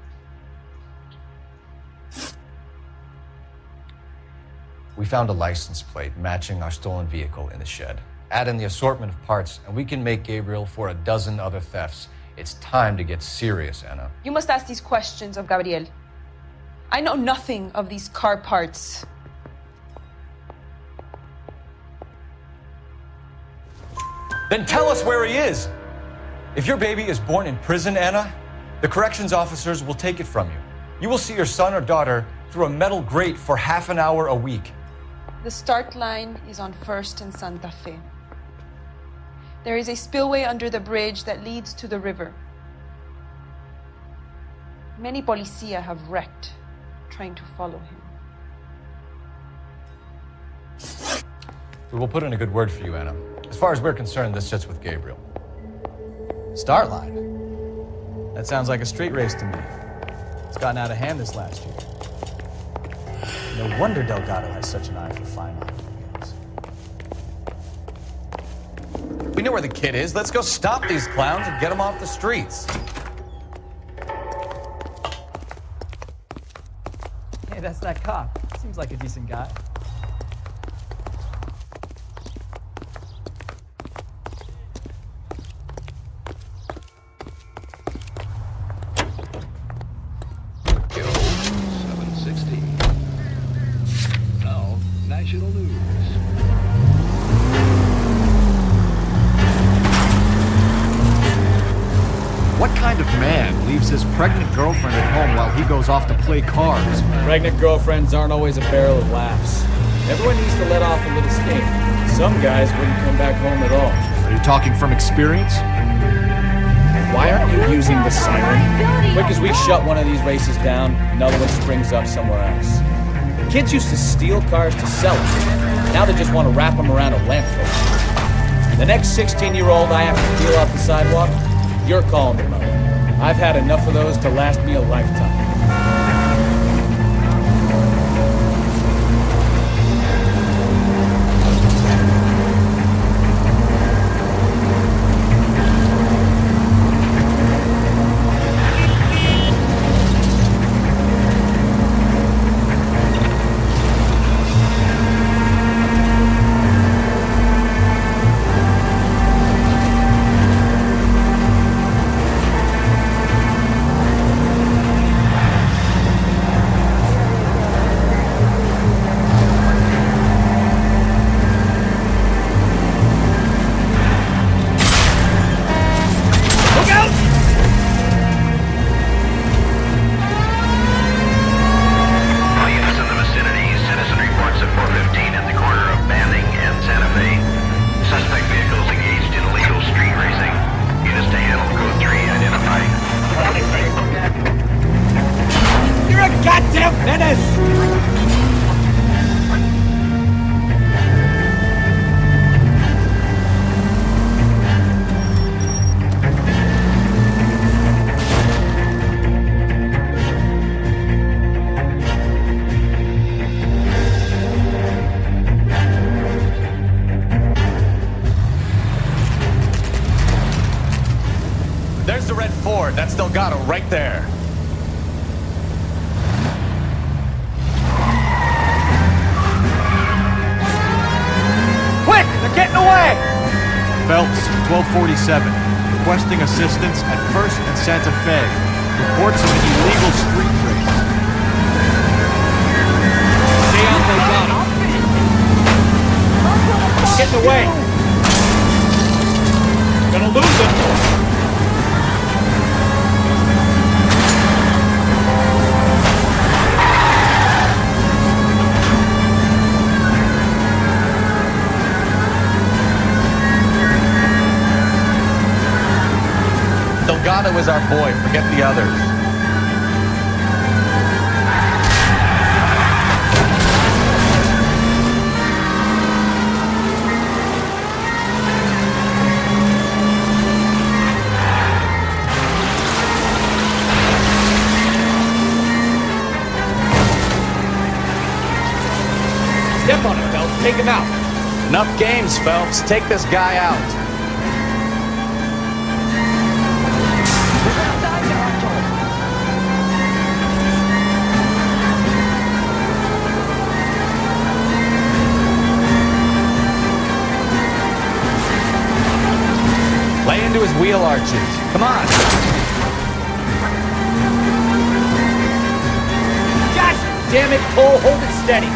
We found a license plate matching our stolen vehicle in the shed. Add in the assortment of parts, and we can make Gabriel for a dozen other thefts. It's time to get serious, Anna. You must ask these questions of Gabriel. I know nothing of these car parts. Then tell us where he is. If your baby is born in prison, Anna, the corrections officers will take it from you. You will see your son or daughter through a metal grate for half an hour a week. The start line is on 1st and Santa Fe. There is a spillway under the bridge that leads to the river. Many policia have wrecked trying to follow him. We will put in a good word for you, Anna. As far as we're concerned, this sits with Gabriel. Start line? That sounds like a street race to me. It's gotten out of hand this last year. No wonder Delgado has such an eye for fine automobiles. We know where the kid is. Let's go stop these clowns and get them off the streets. that's that cop. Seems like a decent guy. Killed 760. Now, national news. What kind of man leaves his pregnant girlfriend at home while he goes off to play cards? Pregnant girlfriends aren't always a barrel of laughs. Everyone needs to let off a little steam. Some guys wouldn't come back home at all. Are you talking from experience? Why aren't you using the siren? Quick as we shut one of these races down, another one springs up somewhere else. Kids used to steal cars to sell them. Now they just want to wrap them around a lamppost. The next 16-year-old I have to peel off the sidewalk, you're calling them out. I've had enough of those to last me a lifetime. There's the red Ford. That's Delgado right there. Quick! They're getting away! Phelps, 1247. Requesting assistance at 1st and Santa Fe. Reports of an illegal street race. Stay on Delgado. Getting away! Gonna lose it! Delgado is our boy. Forget the others. Step on it, Phelps. Take him out. Enough games, Phelps. Take this guy out. Lay into his wheel arches. Come on. Gosh damn it, Cole. Hold it steady.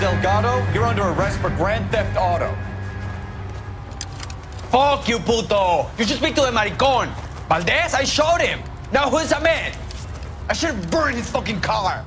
Delgado, you're under arrest for grand theft auto. Fuck you, puto! You should speak to the maricon. Valdez, I showed him. Now who's a man? I should have burned his fucking car.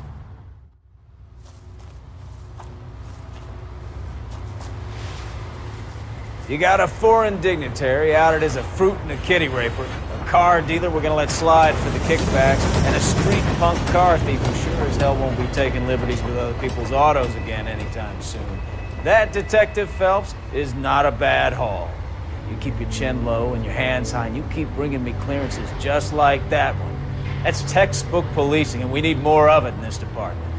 You got a foreign dignitary outed as a fruit and a kitty raper, a car dealer we're gonna let slide for the kickbacks, and a street punk car thief who sure as hell won't be taking liberties with other people's autos again anytime soon. That, Detective Phelps, is not a bad haul. You keep your chin low and your hands high, and you keep bringing me clearances just like that one. That's textbook policing, and we need more of it in this department.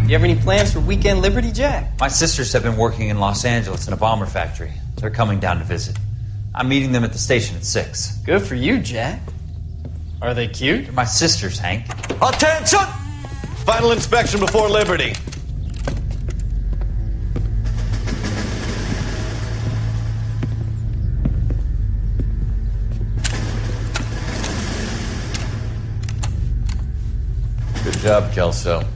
You have any plans for weekend Liberty, Jack? My sisters have been working in Los Angeles in a bomber factory. They're coming down to visit. I'm meeting them at the station at 6. Good for you, Jack. Are they cute? They're my sisters, Hank. Attention! Final inspection before Liberty. Good job, Kelso.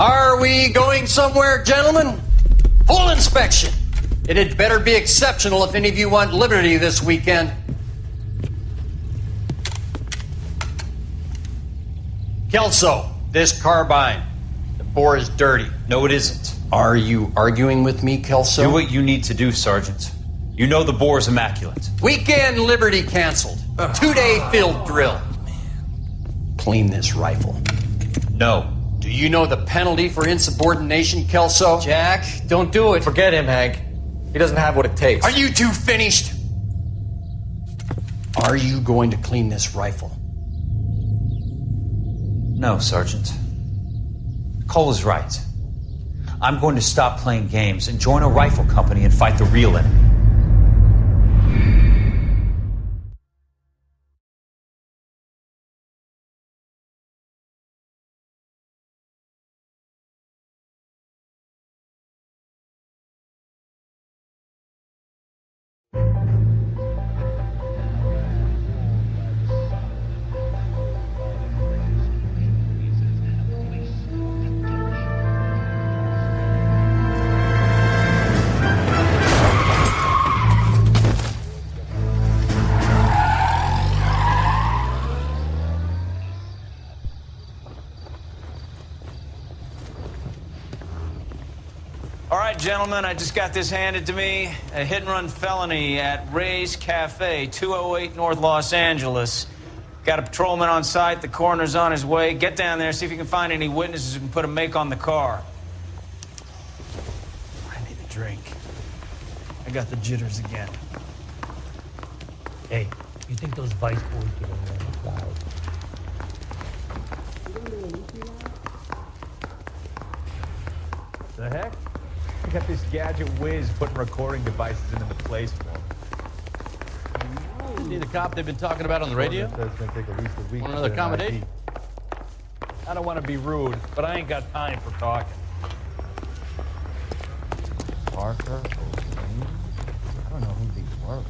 Are we going somewhere, gentlemen? Full inspection. It had better be exceptional if any of you want liberty this weekend. Kelso, this carbine. The bore is dirty. No, it isn't. Are you arguing with me, Kelso? Do what you need to do, Sergeant. You know the bore is immaculate. Weekend liberty canceled. 2-day field drill. Clean this rifle. No. Do you know the penalty for insubordination, Kelso? Jack, don't do it. Forget him, Hank. He doesn't have what it takes. Are you two finished? Are you going to clean this rifle? No, Sergeant. Cole is right. I'm going to stop playing games and join a rifle company and fight the real enemy. All right, gentlemen, I just got this handed to me. A hit-and-run felony at Ray's Cafe, 208 North Los Angeles. Got a patrolman on site. The coroner's on his way. Get down there, see if you can find any witnesses who can put a make on the car. I need a drink. I got the jitters again. Hey, you think those Vice boys get in there and fly? The heck? I got this gadget whiz putting recording devices into the place for him. See the cop they've been talking about on the radio? That's going to take at least a week. Want another accommodation? I don't want to be rude, but I ain't got time for talking. Parker, O'Shane? I don't know who these were.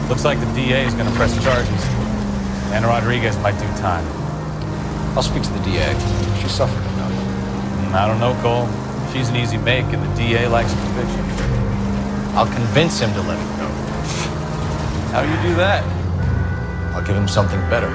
Looks like the DA is going to press charges. Anna Rodriguez might do time. I'll speak to the DA. She suffered enough. I don't know, Cole. She's an easy make, and the DA likes conviction. I'll convince him to let it go. How do you do that? I'll give him something better.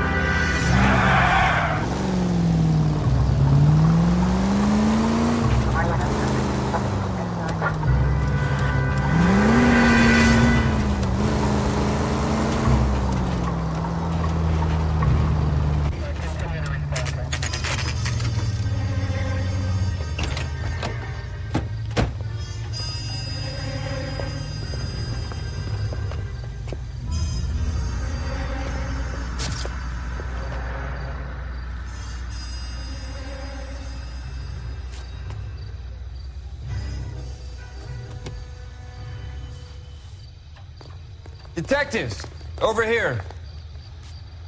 Detectives, over here.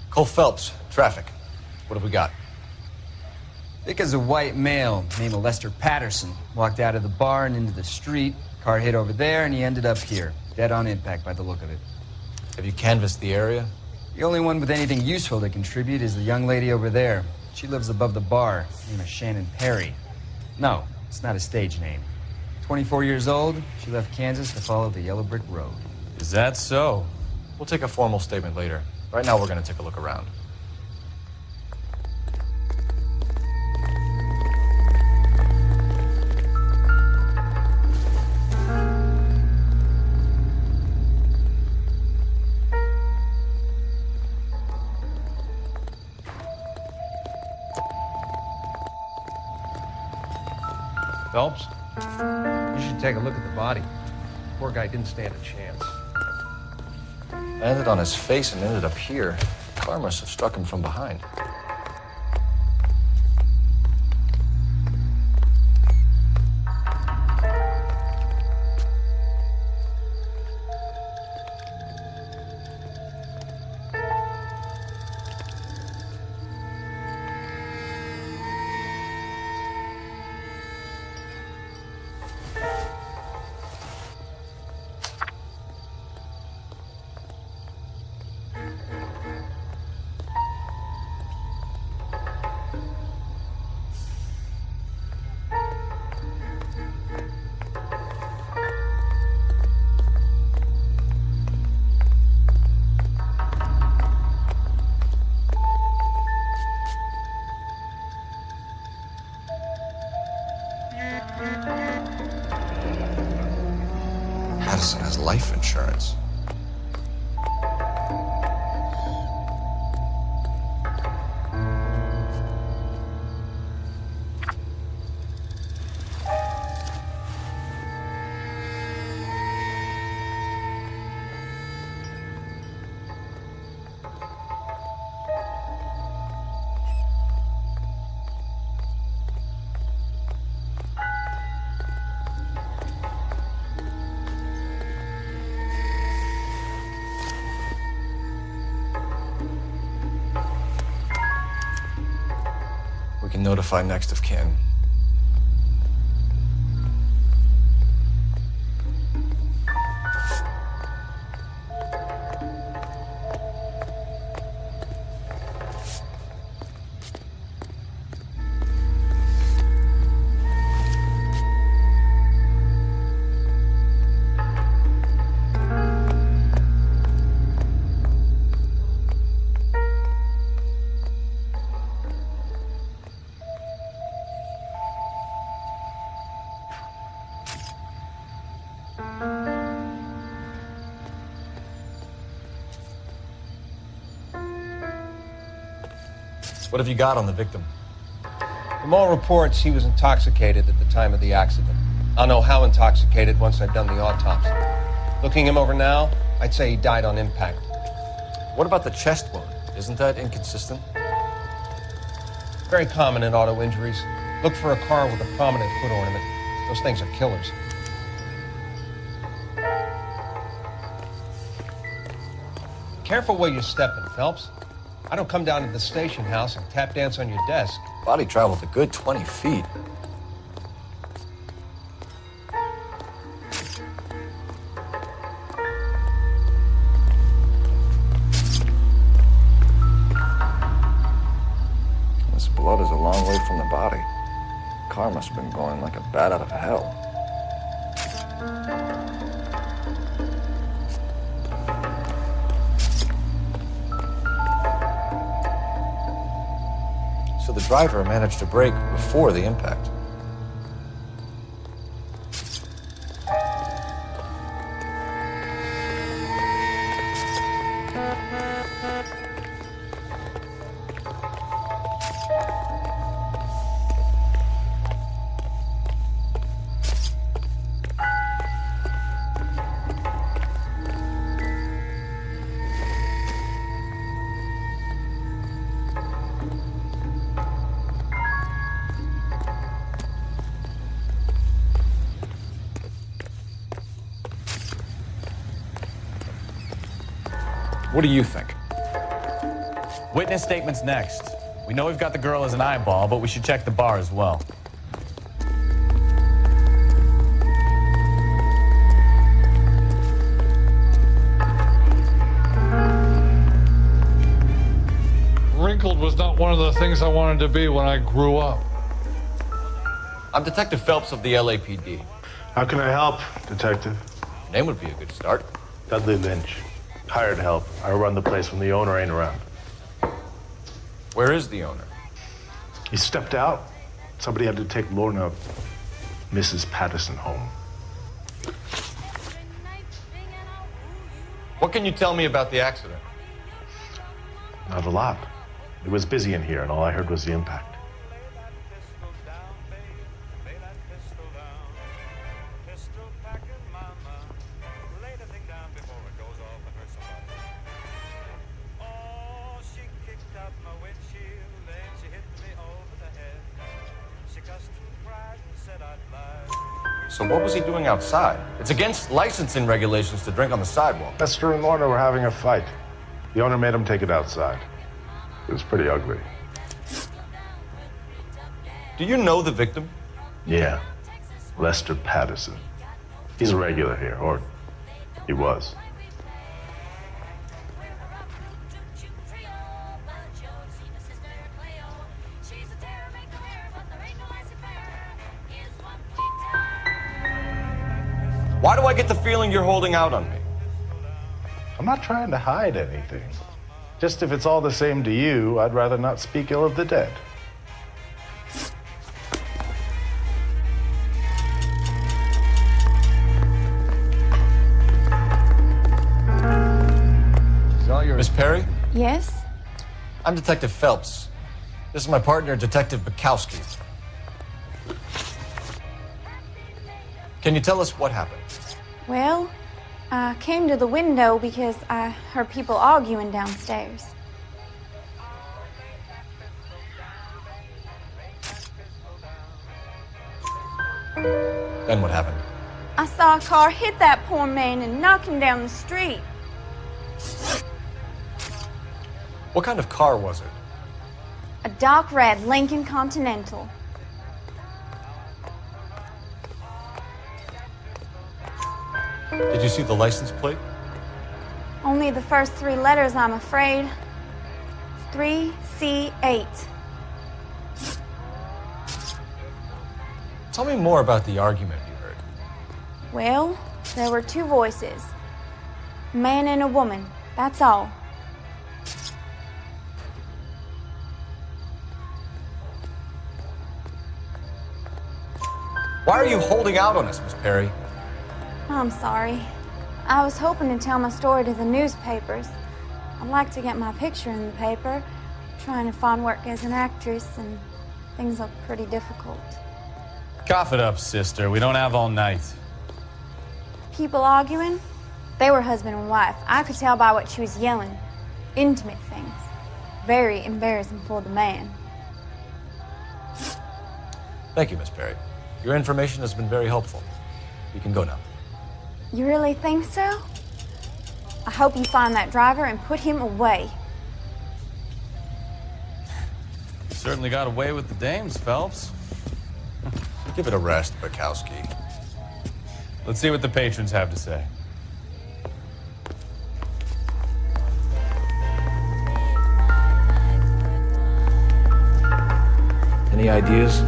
Cole Phelps, traffic. What have we got? Thick as a white male named Lester Patterson. Walked out of the bar and into the street. Car hit over there, and he ended up here. Dead on impact by the look of it. Have you canvassed the area? The only one with anything useful to contribute is the young lady over there. She lives above the bar. Name is Shannon Perry. No, it's not a stage name. 24 years old, she left Kansas to follow the Yellow Brick Road. Is that so? We'll take a formal statement later. Right now, we're going to take a look around. Phelps, you should take a look at the body. Poor guy didn't stand a chance. I landed on his face and ended up here. The car must have struck him from behind. Madison has life insurance. We can notify next of kin. What have you got on the victim? From all reports, he was intoxicated at the time of the accident. I'll know how intoxicated once I've done the autopsy. Looking him over now, I'd say he died on impact. What about the chest wound? Isn't that inconsistent? Very common in auto injuries. Look for a car with a prominent foot ornament. Those things are killers. Careful where you're stepping, Phelps. I don't come down to the station house and tap dance on your desk. Body traveled a good 20 feet. This blood is a long way from the body. The car must have been going like a bat out of hell. So the driver managed to brake before the impact. What do you think? Witness statements next. We know we've got the girl as an eyeball, but we should check the bar as well. Wrinkled was not one of the things I wanted to be when I grew up. I'm Detective Phelps of the LAPD. How can I help, Detective? Name would be a good start. Dudley Lynch. Hired help. I run the place when the owner ain't around. Where is the owner? He stepped out. Somebody had to take Lorna, Mrs. Patterson, home. What can you tell me about the accident? Not a lot. It was busy in here, and all I heard was the impact. So what was he doing outside? It's against licensing regulations to drink on the sidewalk. Lester and Lorna were having a fight. The owner made him take it outside. It was pretty ugly. Do you know the victim? Yeah. Lester Patterson. He's a regular here, or he was. Why do I get the feeling you're holding out on me? I'm not trying to hide anything. Just if it's all the same to you, I'd rather not speak ill of the dead. Miss Perry? Yes? I'm Detective Phelps. This is my partner, Detective Bukowski. Can you tell us what happened? Well, I came to the window because I heard people arguing downstairs. Then what happened? I saw a car hit that poor man and knock him down the street. What kind of car was it? A dark red Lincoln Continental. Did you see the license plate? Only the first three letters, I'm afraid. 3C8. Tell me more about the argument you heard. Well, there were two voices. A man and a woman, that's all. Why are you holding out on us, Miss Perry? I'm sorry. I was hoping to tell my story to the newspapers. I'd like to get my picture in the paper. Trying to find work as an actress, and things look pretty difficult. Cough it up, sister. We don't have all night. People arguing? They were husband and wife. I could tell by what she was yelling. Intimate things. Very embarrassing for the man. Thank you, Miss Perry. Your information has been very helpful. You can go now. You really think so? I hope you find that driver and put him away. Certainly got away with the dames, Phelps. Give it a rest, Bukowski. Let's see what the patrons have to say. Any ideas?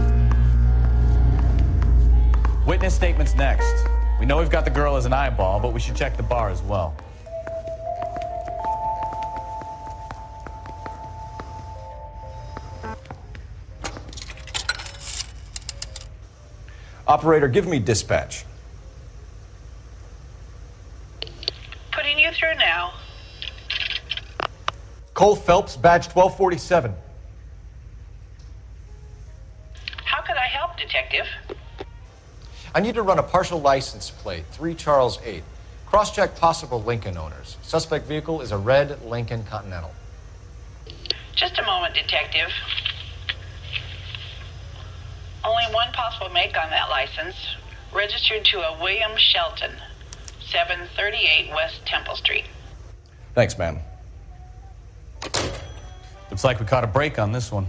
Witness statements next. We know we've got the girl as an eyeball, but we should check the bar as well. Operator, give me dispatch. Putting you through now. Cole Phelps, badge 1247. How could I help, Detective? I need to run a partial license plate, 3 Charles 8. Cross-check possible Lincoln owners. Suspect vehicle is a red Lincoln Continental. Just a moment, Detective. Only one possible make on that license. Registered to a William Shelton, 738 West Temple Street. Thanks, ma'am. Looks like we caught a break on this one.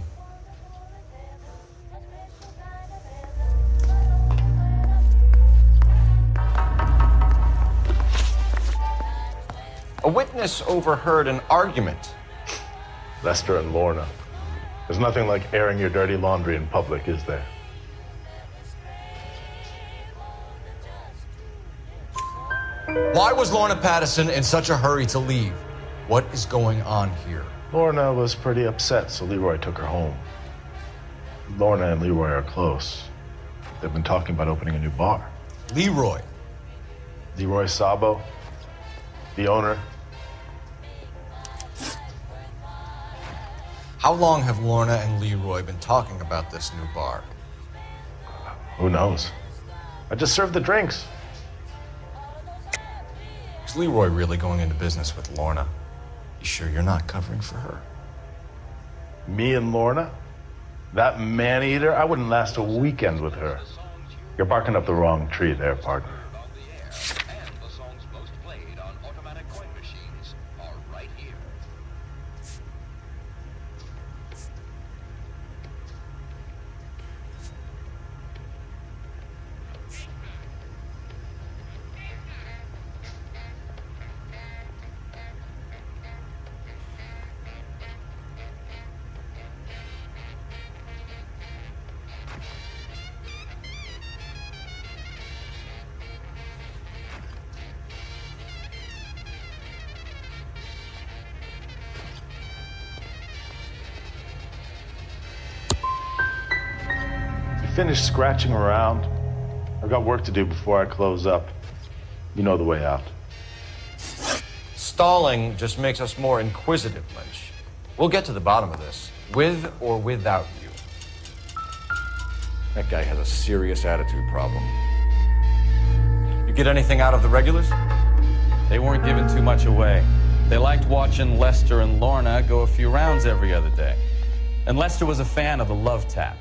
A witness overheard an argument. Lester and Lorna. There's nothing like airing your dirty laundry in public, is there? Why was Lorna Patterson in such a hurry to leave? What is going on here? Lorna was pretty upset, so Leroy took her home. Lorna and Leroy are close. They've been talking about opening a new bar. Leroy? Leroy Sabo, the owner. How long have Lorna and Leroy been talking about this new bar? Who knows? I just served the drinks. Is Leroy really going into business with Lorna? You sure you're not covering for her? Me and Lorna? That man-eater? I wouldn't last a weekend with her. You're barking up the wrong tree there, partner. Finished scratching around. I've got work to do before I close up. You know the way out. Stalling just makes us more inquisitive, Lynch. We'll get to the bottom of this, with or without you. That guy has a serious attitude problem. You get anything out of the regulars? They weren't giving too much away. They liked watching Lester and Lorna go a few rounds every other day. And Lester was a fan of the love tap.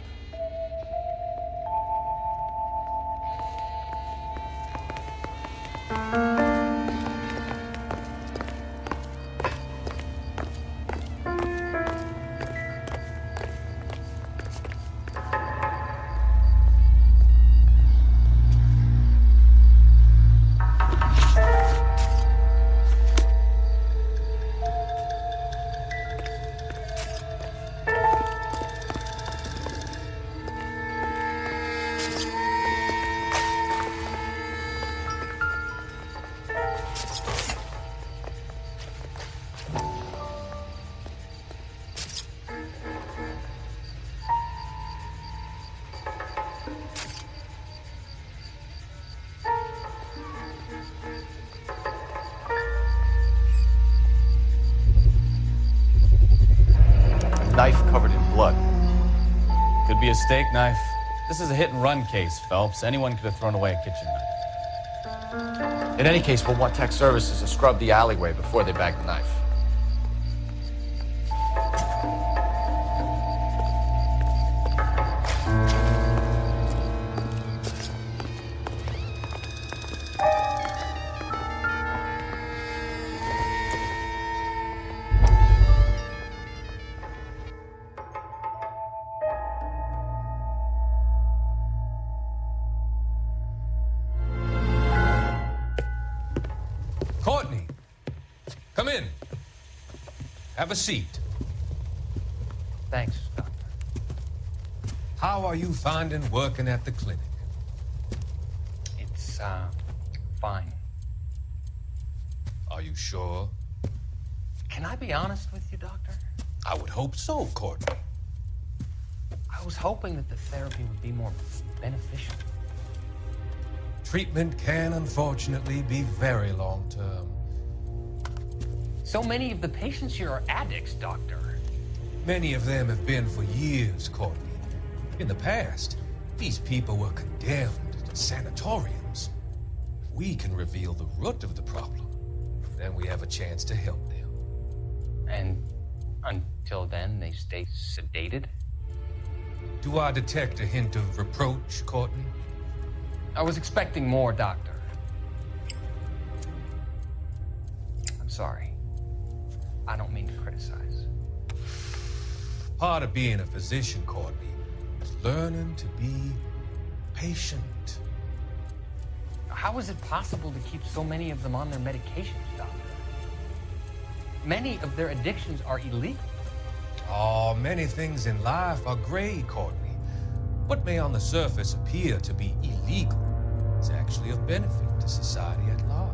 Knife covered in blood. Could be a steak knife. This is a hit-and-run case, Phelps. Anyone could have thrown away a kitchen knife. In any case, we'll want tech services to scrub the alleyway before they bag the knife. Courtney, come in. Have a seat. Thanks, Doctor. How are you finding working at the clinic? It's, fine. Are you sure? Can I be honest with you, Doctor? I would hope so, Courtney. I was hoping that the therapy would be more beneficial. Treatment can, unfortunately, be very long-term. So many of the patients here are addicts, Doctor. Many of them have been for years, Courtney. In the past, these people were condemned to sanatoriums. If we can reveal the root of the problem, then we have a chance to help them. And until then, they stay sedated? Do I detect a hint of reproach, Courtney? I was expecting more, Doctor. I'm sorry. I don't mean to criticize. Part of being a physician, Courtney, is learning to be patient. How is it possible to keep so many of them on their medications, Doctor? Many of their addictions are illegal. Oh, many things in life are gray, Courtney. What may on the surface appear to be illegal is actually of benefit to society at large.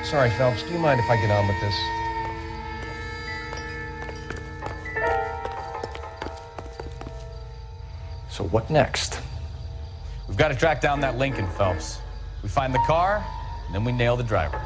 Sorry, Phelps, do you mind if I get on with this? So what next? We've got to track down that Lincoln, Phelps. We find the car, and then we nail the driver.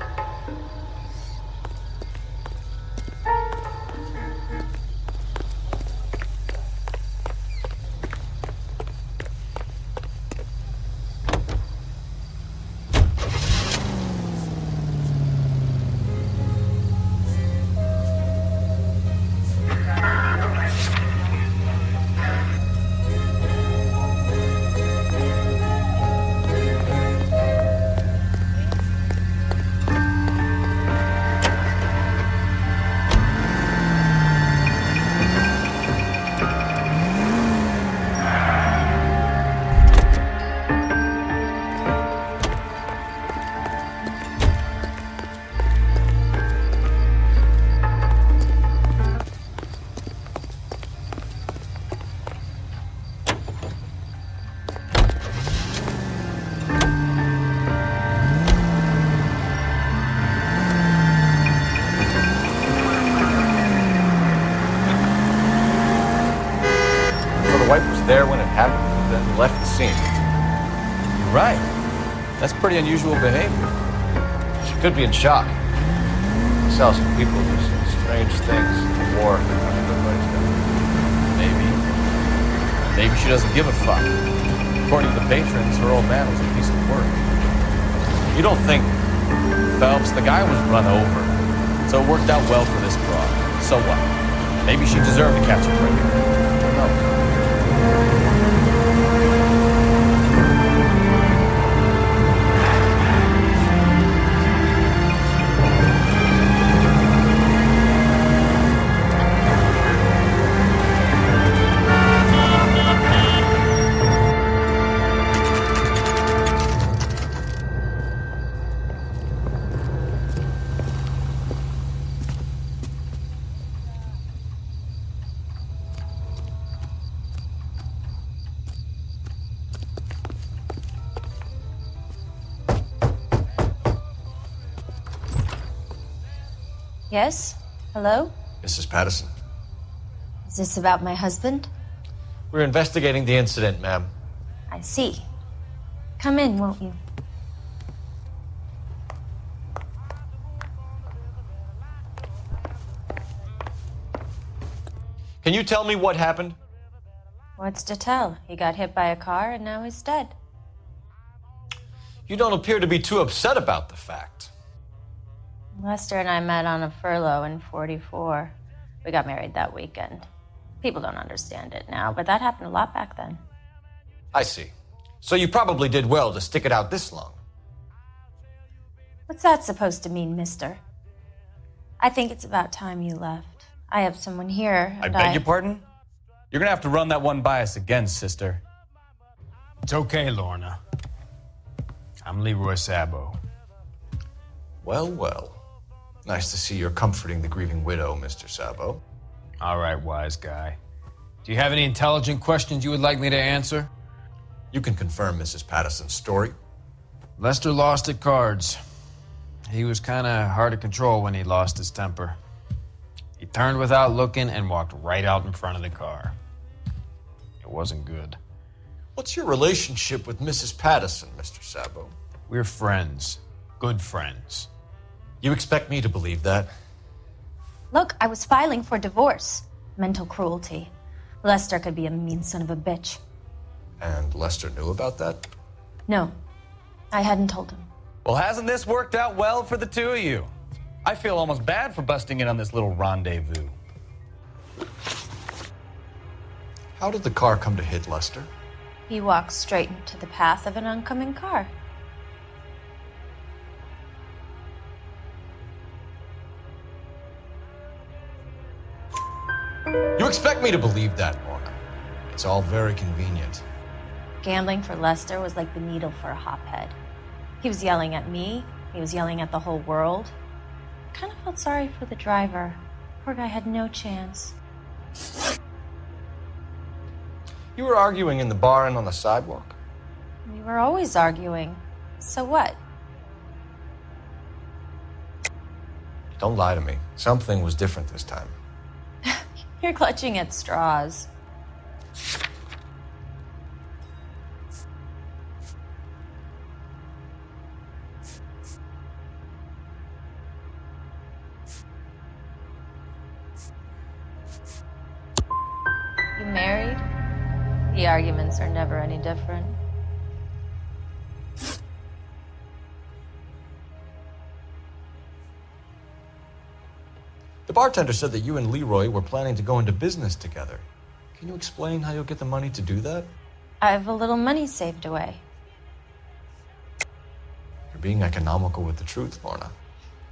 There when it happened, then left the scene. You're right. That's pretty unusual behavior. She could be in shock. Saw some people do some strange things in the war. Everybody's got. Maybe she doesn't give a fuck. According to the patrons, her old man was a piece of work. You don't think, Phelps, the guy was run over. So it worked out well for this broad. So what? Maybe she deserved to catch a break. Who knows? Yes? Hello? Mrs. Patterson. Is this about my husband? We're investigating the incident, ma'am. I see. Come in, won't you? Can you tell me what happened? What's to tell? He got hit by a car and now he's dead. You don't appear to be too upset about the fact. Lester and I met on a furlough in '44. We got married that weekend. People don't understand it now, but that happened a lot back then. I see. So you probably did well to stick it out this long. What's that supposed to mean, mister? I think it's about time you left. I have someone here, I and beg your pardon? You're gonna have to run that one by us again, sister. It's okay, Lorna. I'm Leroy Sabo. Well, well. Nice to see you're comforting the grieving widow, Mr. Sabo. All right, wise guy. Do you have any intelligent questions you would like me to answer? You can confirm Mrs. Patterson's story. Lester lost at cards. He was kind of hard to control when he lost his temper. turned without looking and walked right out in front of the car. It wasn't good. What's your relationship with Mrs. Patterson, Mr. Sabo? We're friends. Good friends. You expect me to believe that? Look, I was filing for divorce. Mental cruelty. Lester could be a mean son of a bitch. And Lester knew about that? No, I hadn't told him. Well, hasn't this worked out well for the two of you? I feel almost bad for busting in on this little rendezvous. How did the car come to hit Lester? He walked straight into the path of an oncoming car. You expect me to believe that, Lorna? It's all very convenient. Gambling for Lester was like the needle for a hophead. He was yelling at me. He was yelling at the whole world. I kind of felt sorry for the driver. Poor guy had no chance. You were arguing in the bar and on the sidewalk? We were always arguing. So what? Don't lie to me. Something was different this time. You're clutching at straws. You married? The arguments are never any different. The bartender said that you and Leroy were planning to go into business together. Can you explain how you'll get the money to do that? I have a little money saved away. You're being economical with the truth, Lorna.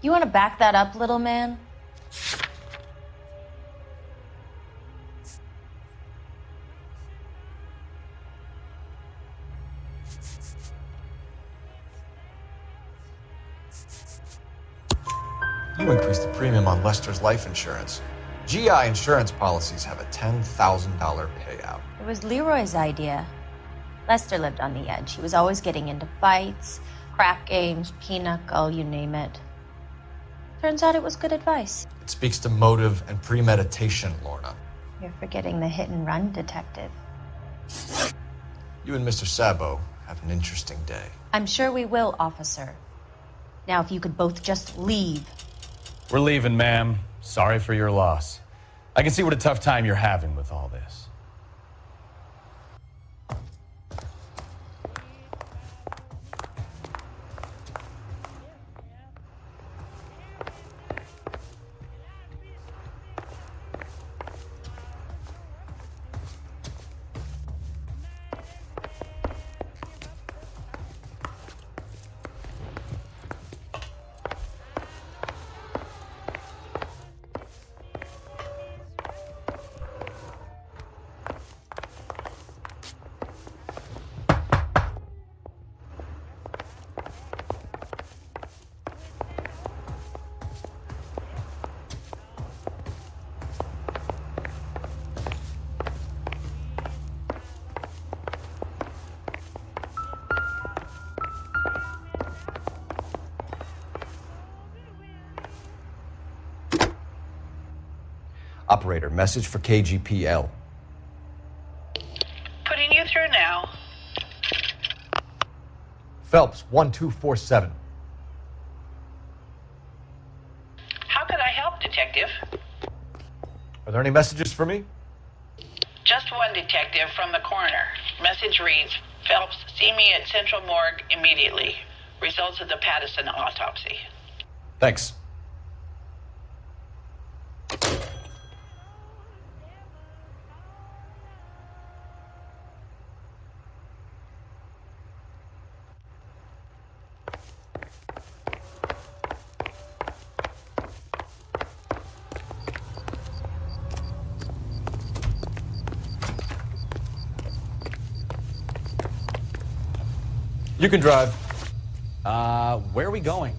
You want to back that up, little man? You increased the premium on Lester's life insurance. GI insurance policies have a $10,000 payout. It was Leroy's idea. Lester lived on the edge. He was always getting into fights, crap games, pinochle, you name it. Turns out it was good advice. It speaks to motive and premeditation, Lorna. You're forgetting the hit and run detective. You and Mr. Sabo have an interesting day. I'm sure we will, officer. Now, if you could both just leave. We're leaving, ma'am. Sorry for your loss. I can see what a tough time you're having with all this. Operator, message for KGPL. Putting you through now. Phelps, 1247. How could I help, Detective? Are there any messages for me? Just one, Detective, from the coroner. Message reads, Phelps, see me at Central Morgue immediately. Results of the Patterson autopsy. Thanks. You can drive. Where are we going?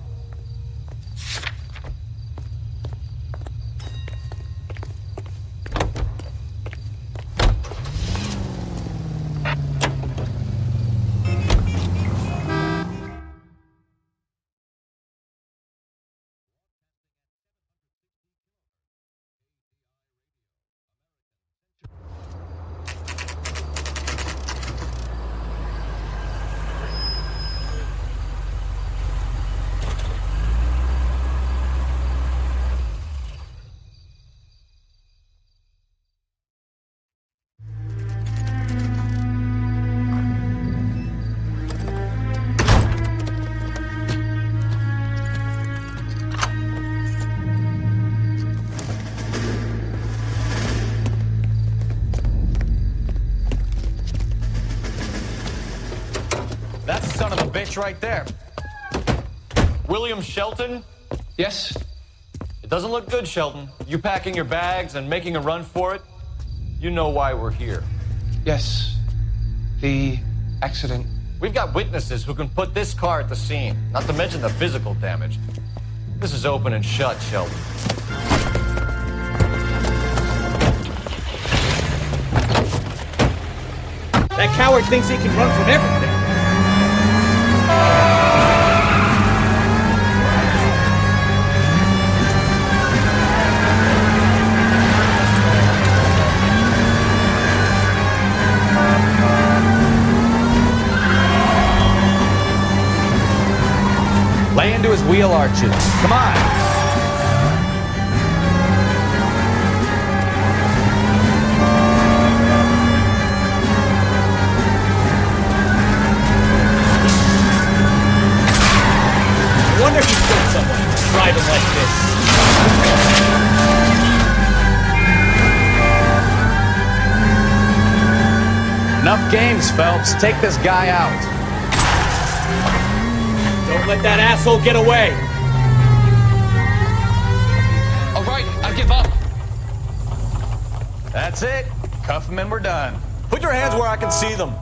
right there. William Shelton? Yes? It doesn't look good, Shelton. You packing your bags and making a run for it? You know why we're here. Yes. The accident. We've got witnesses who can put this car at the scene, not to mention the physical damage. This is open and shut, Shelton. That coward thinks he can run from everything. Lay into his wheel arches. Come on. I wonder if he's killed someone driving like this. Enough games, Phelps. Take this guy out. Don't let that asshole get away. All right, I give up. That's it. Cuff him and we're done. Put your hands where I can see them.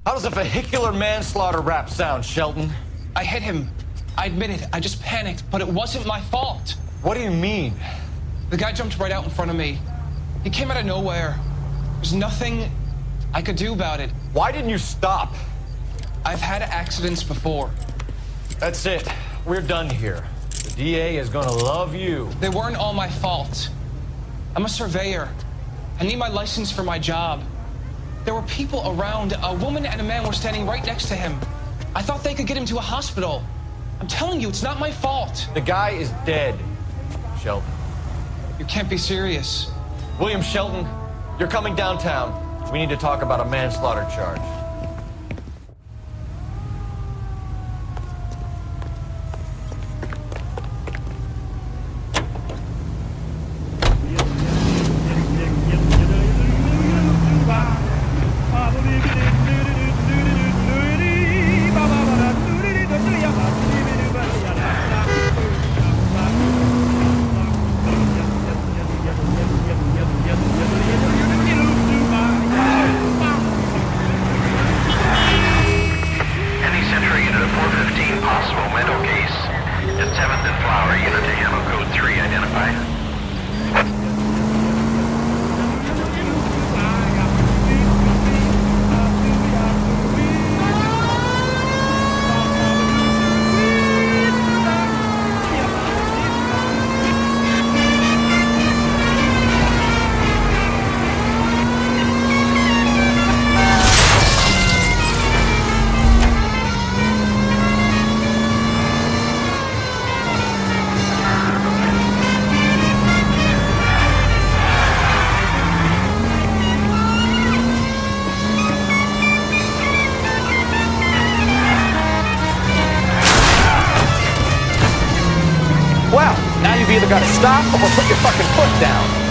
How does a vehicular manslaughter rap sound, Shelton? I hit him. I admit it. I just panicked, but it wasn't my fault. What do you mean? The guy jumped right out in front of me. He came out of nowhere. There's nothing I could do about it. Why didn't you stop? I've had accidents before. That's it. We're done here. The DA is gonna love you. They weren't all my fault. I'm a surveyor. I need my license for my job. There were people around. A woman and a man were standing right next to him. I thought they could get him to a hospital. I'm telling you, it's not my fault. The guy is dead, Shelton. You can't be serious. William Shelton, you're coming downtown. We need to talk about a manslaughter charge. You've either got to stop or put your fucking foot down.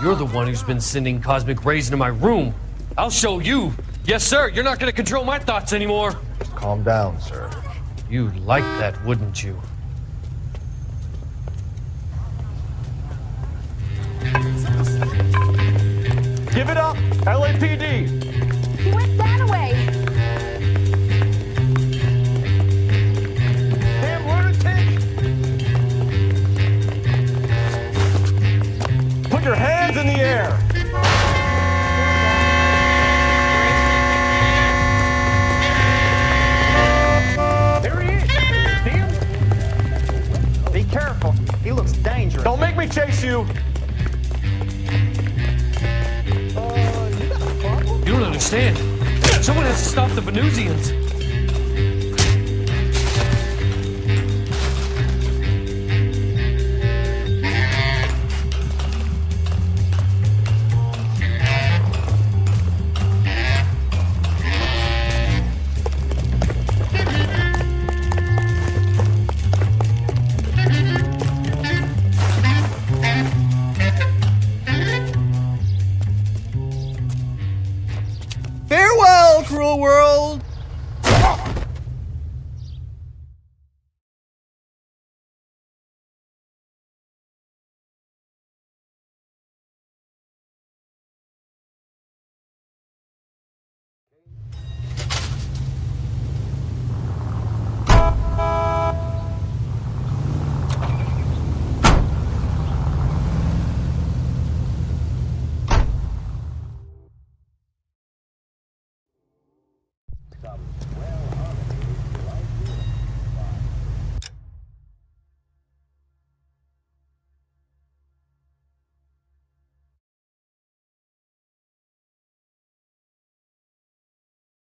You're the one who's been sending cosmic rays into my room. I'll show you. Yes, sir. You're not going to control my thoughts anymore. Calm down, sir. You'd like that, wouldn't you? Give it up! LAPD! He went that way. Damn lunatic! Put your hands in the air! There he is! See him? Be careful. He looks dangerous. Don't make me chase you! You don't understand. Someone has to stop the Venusians.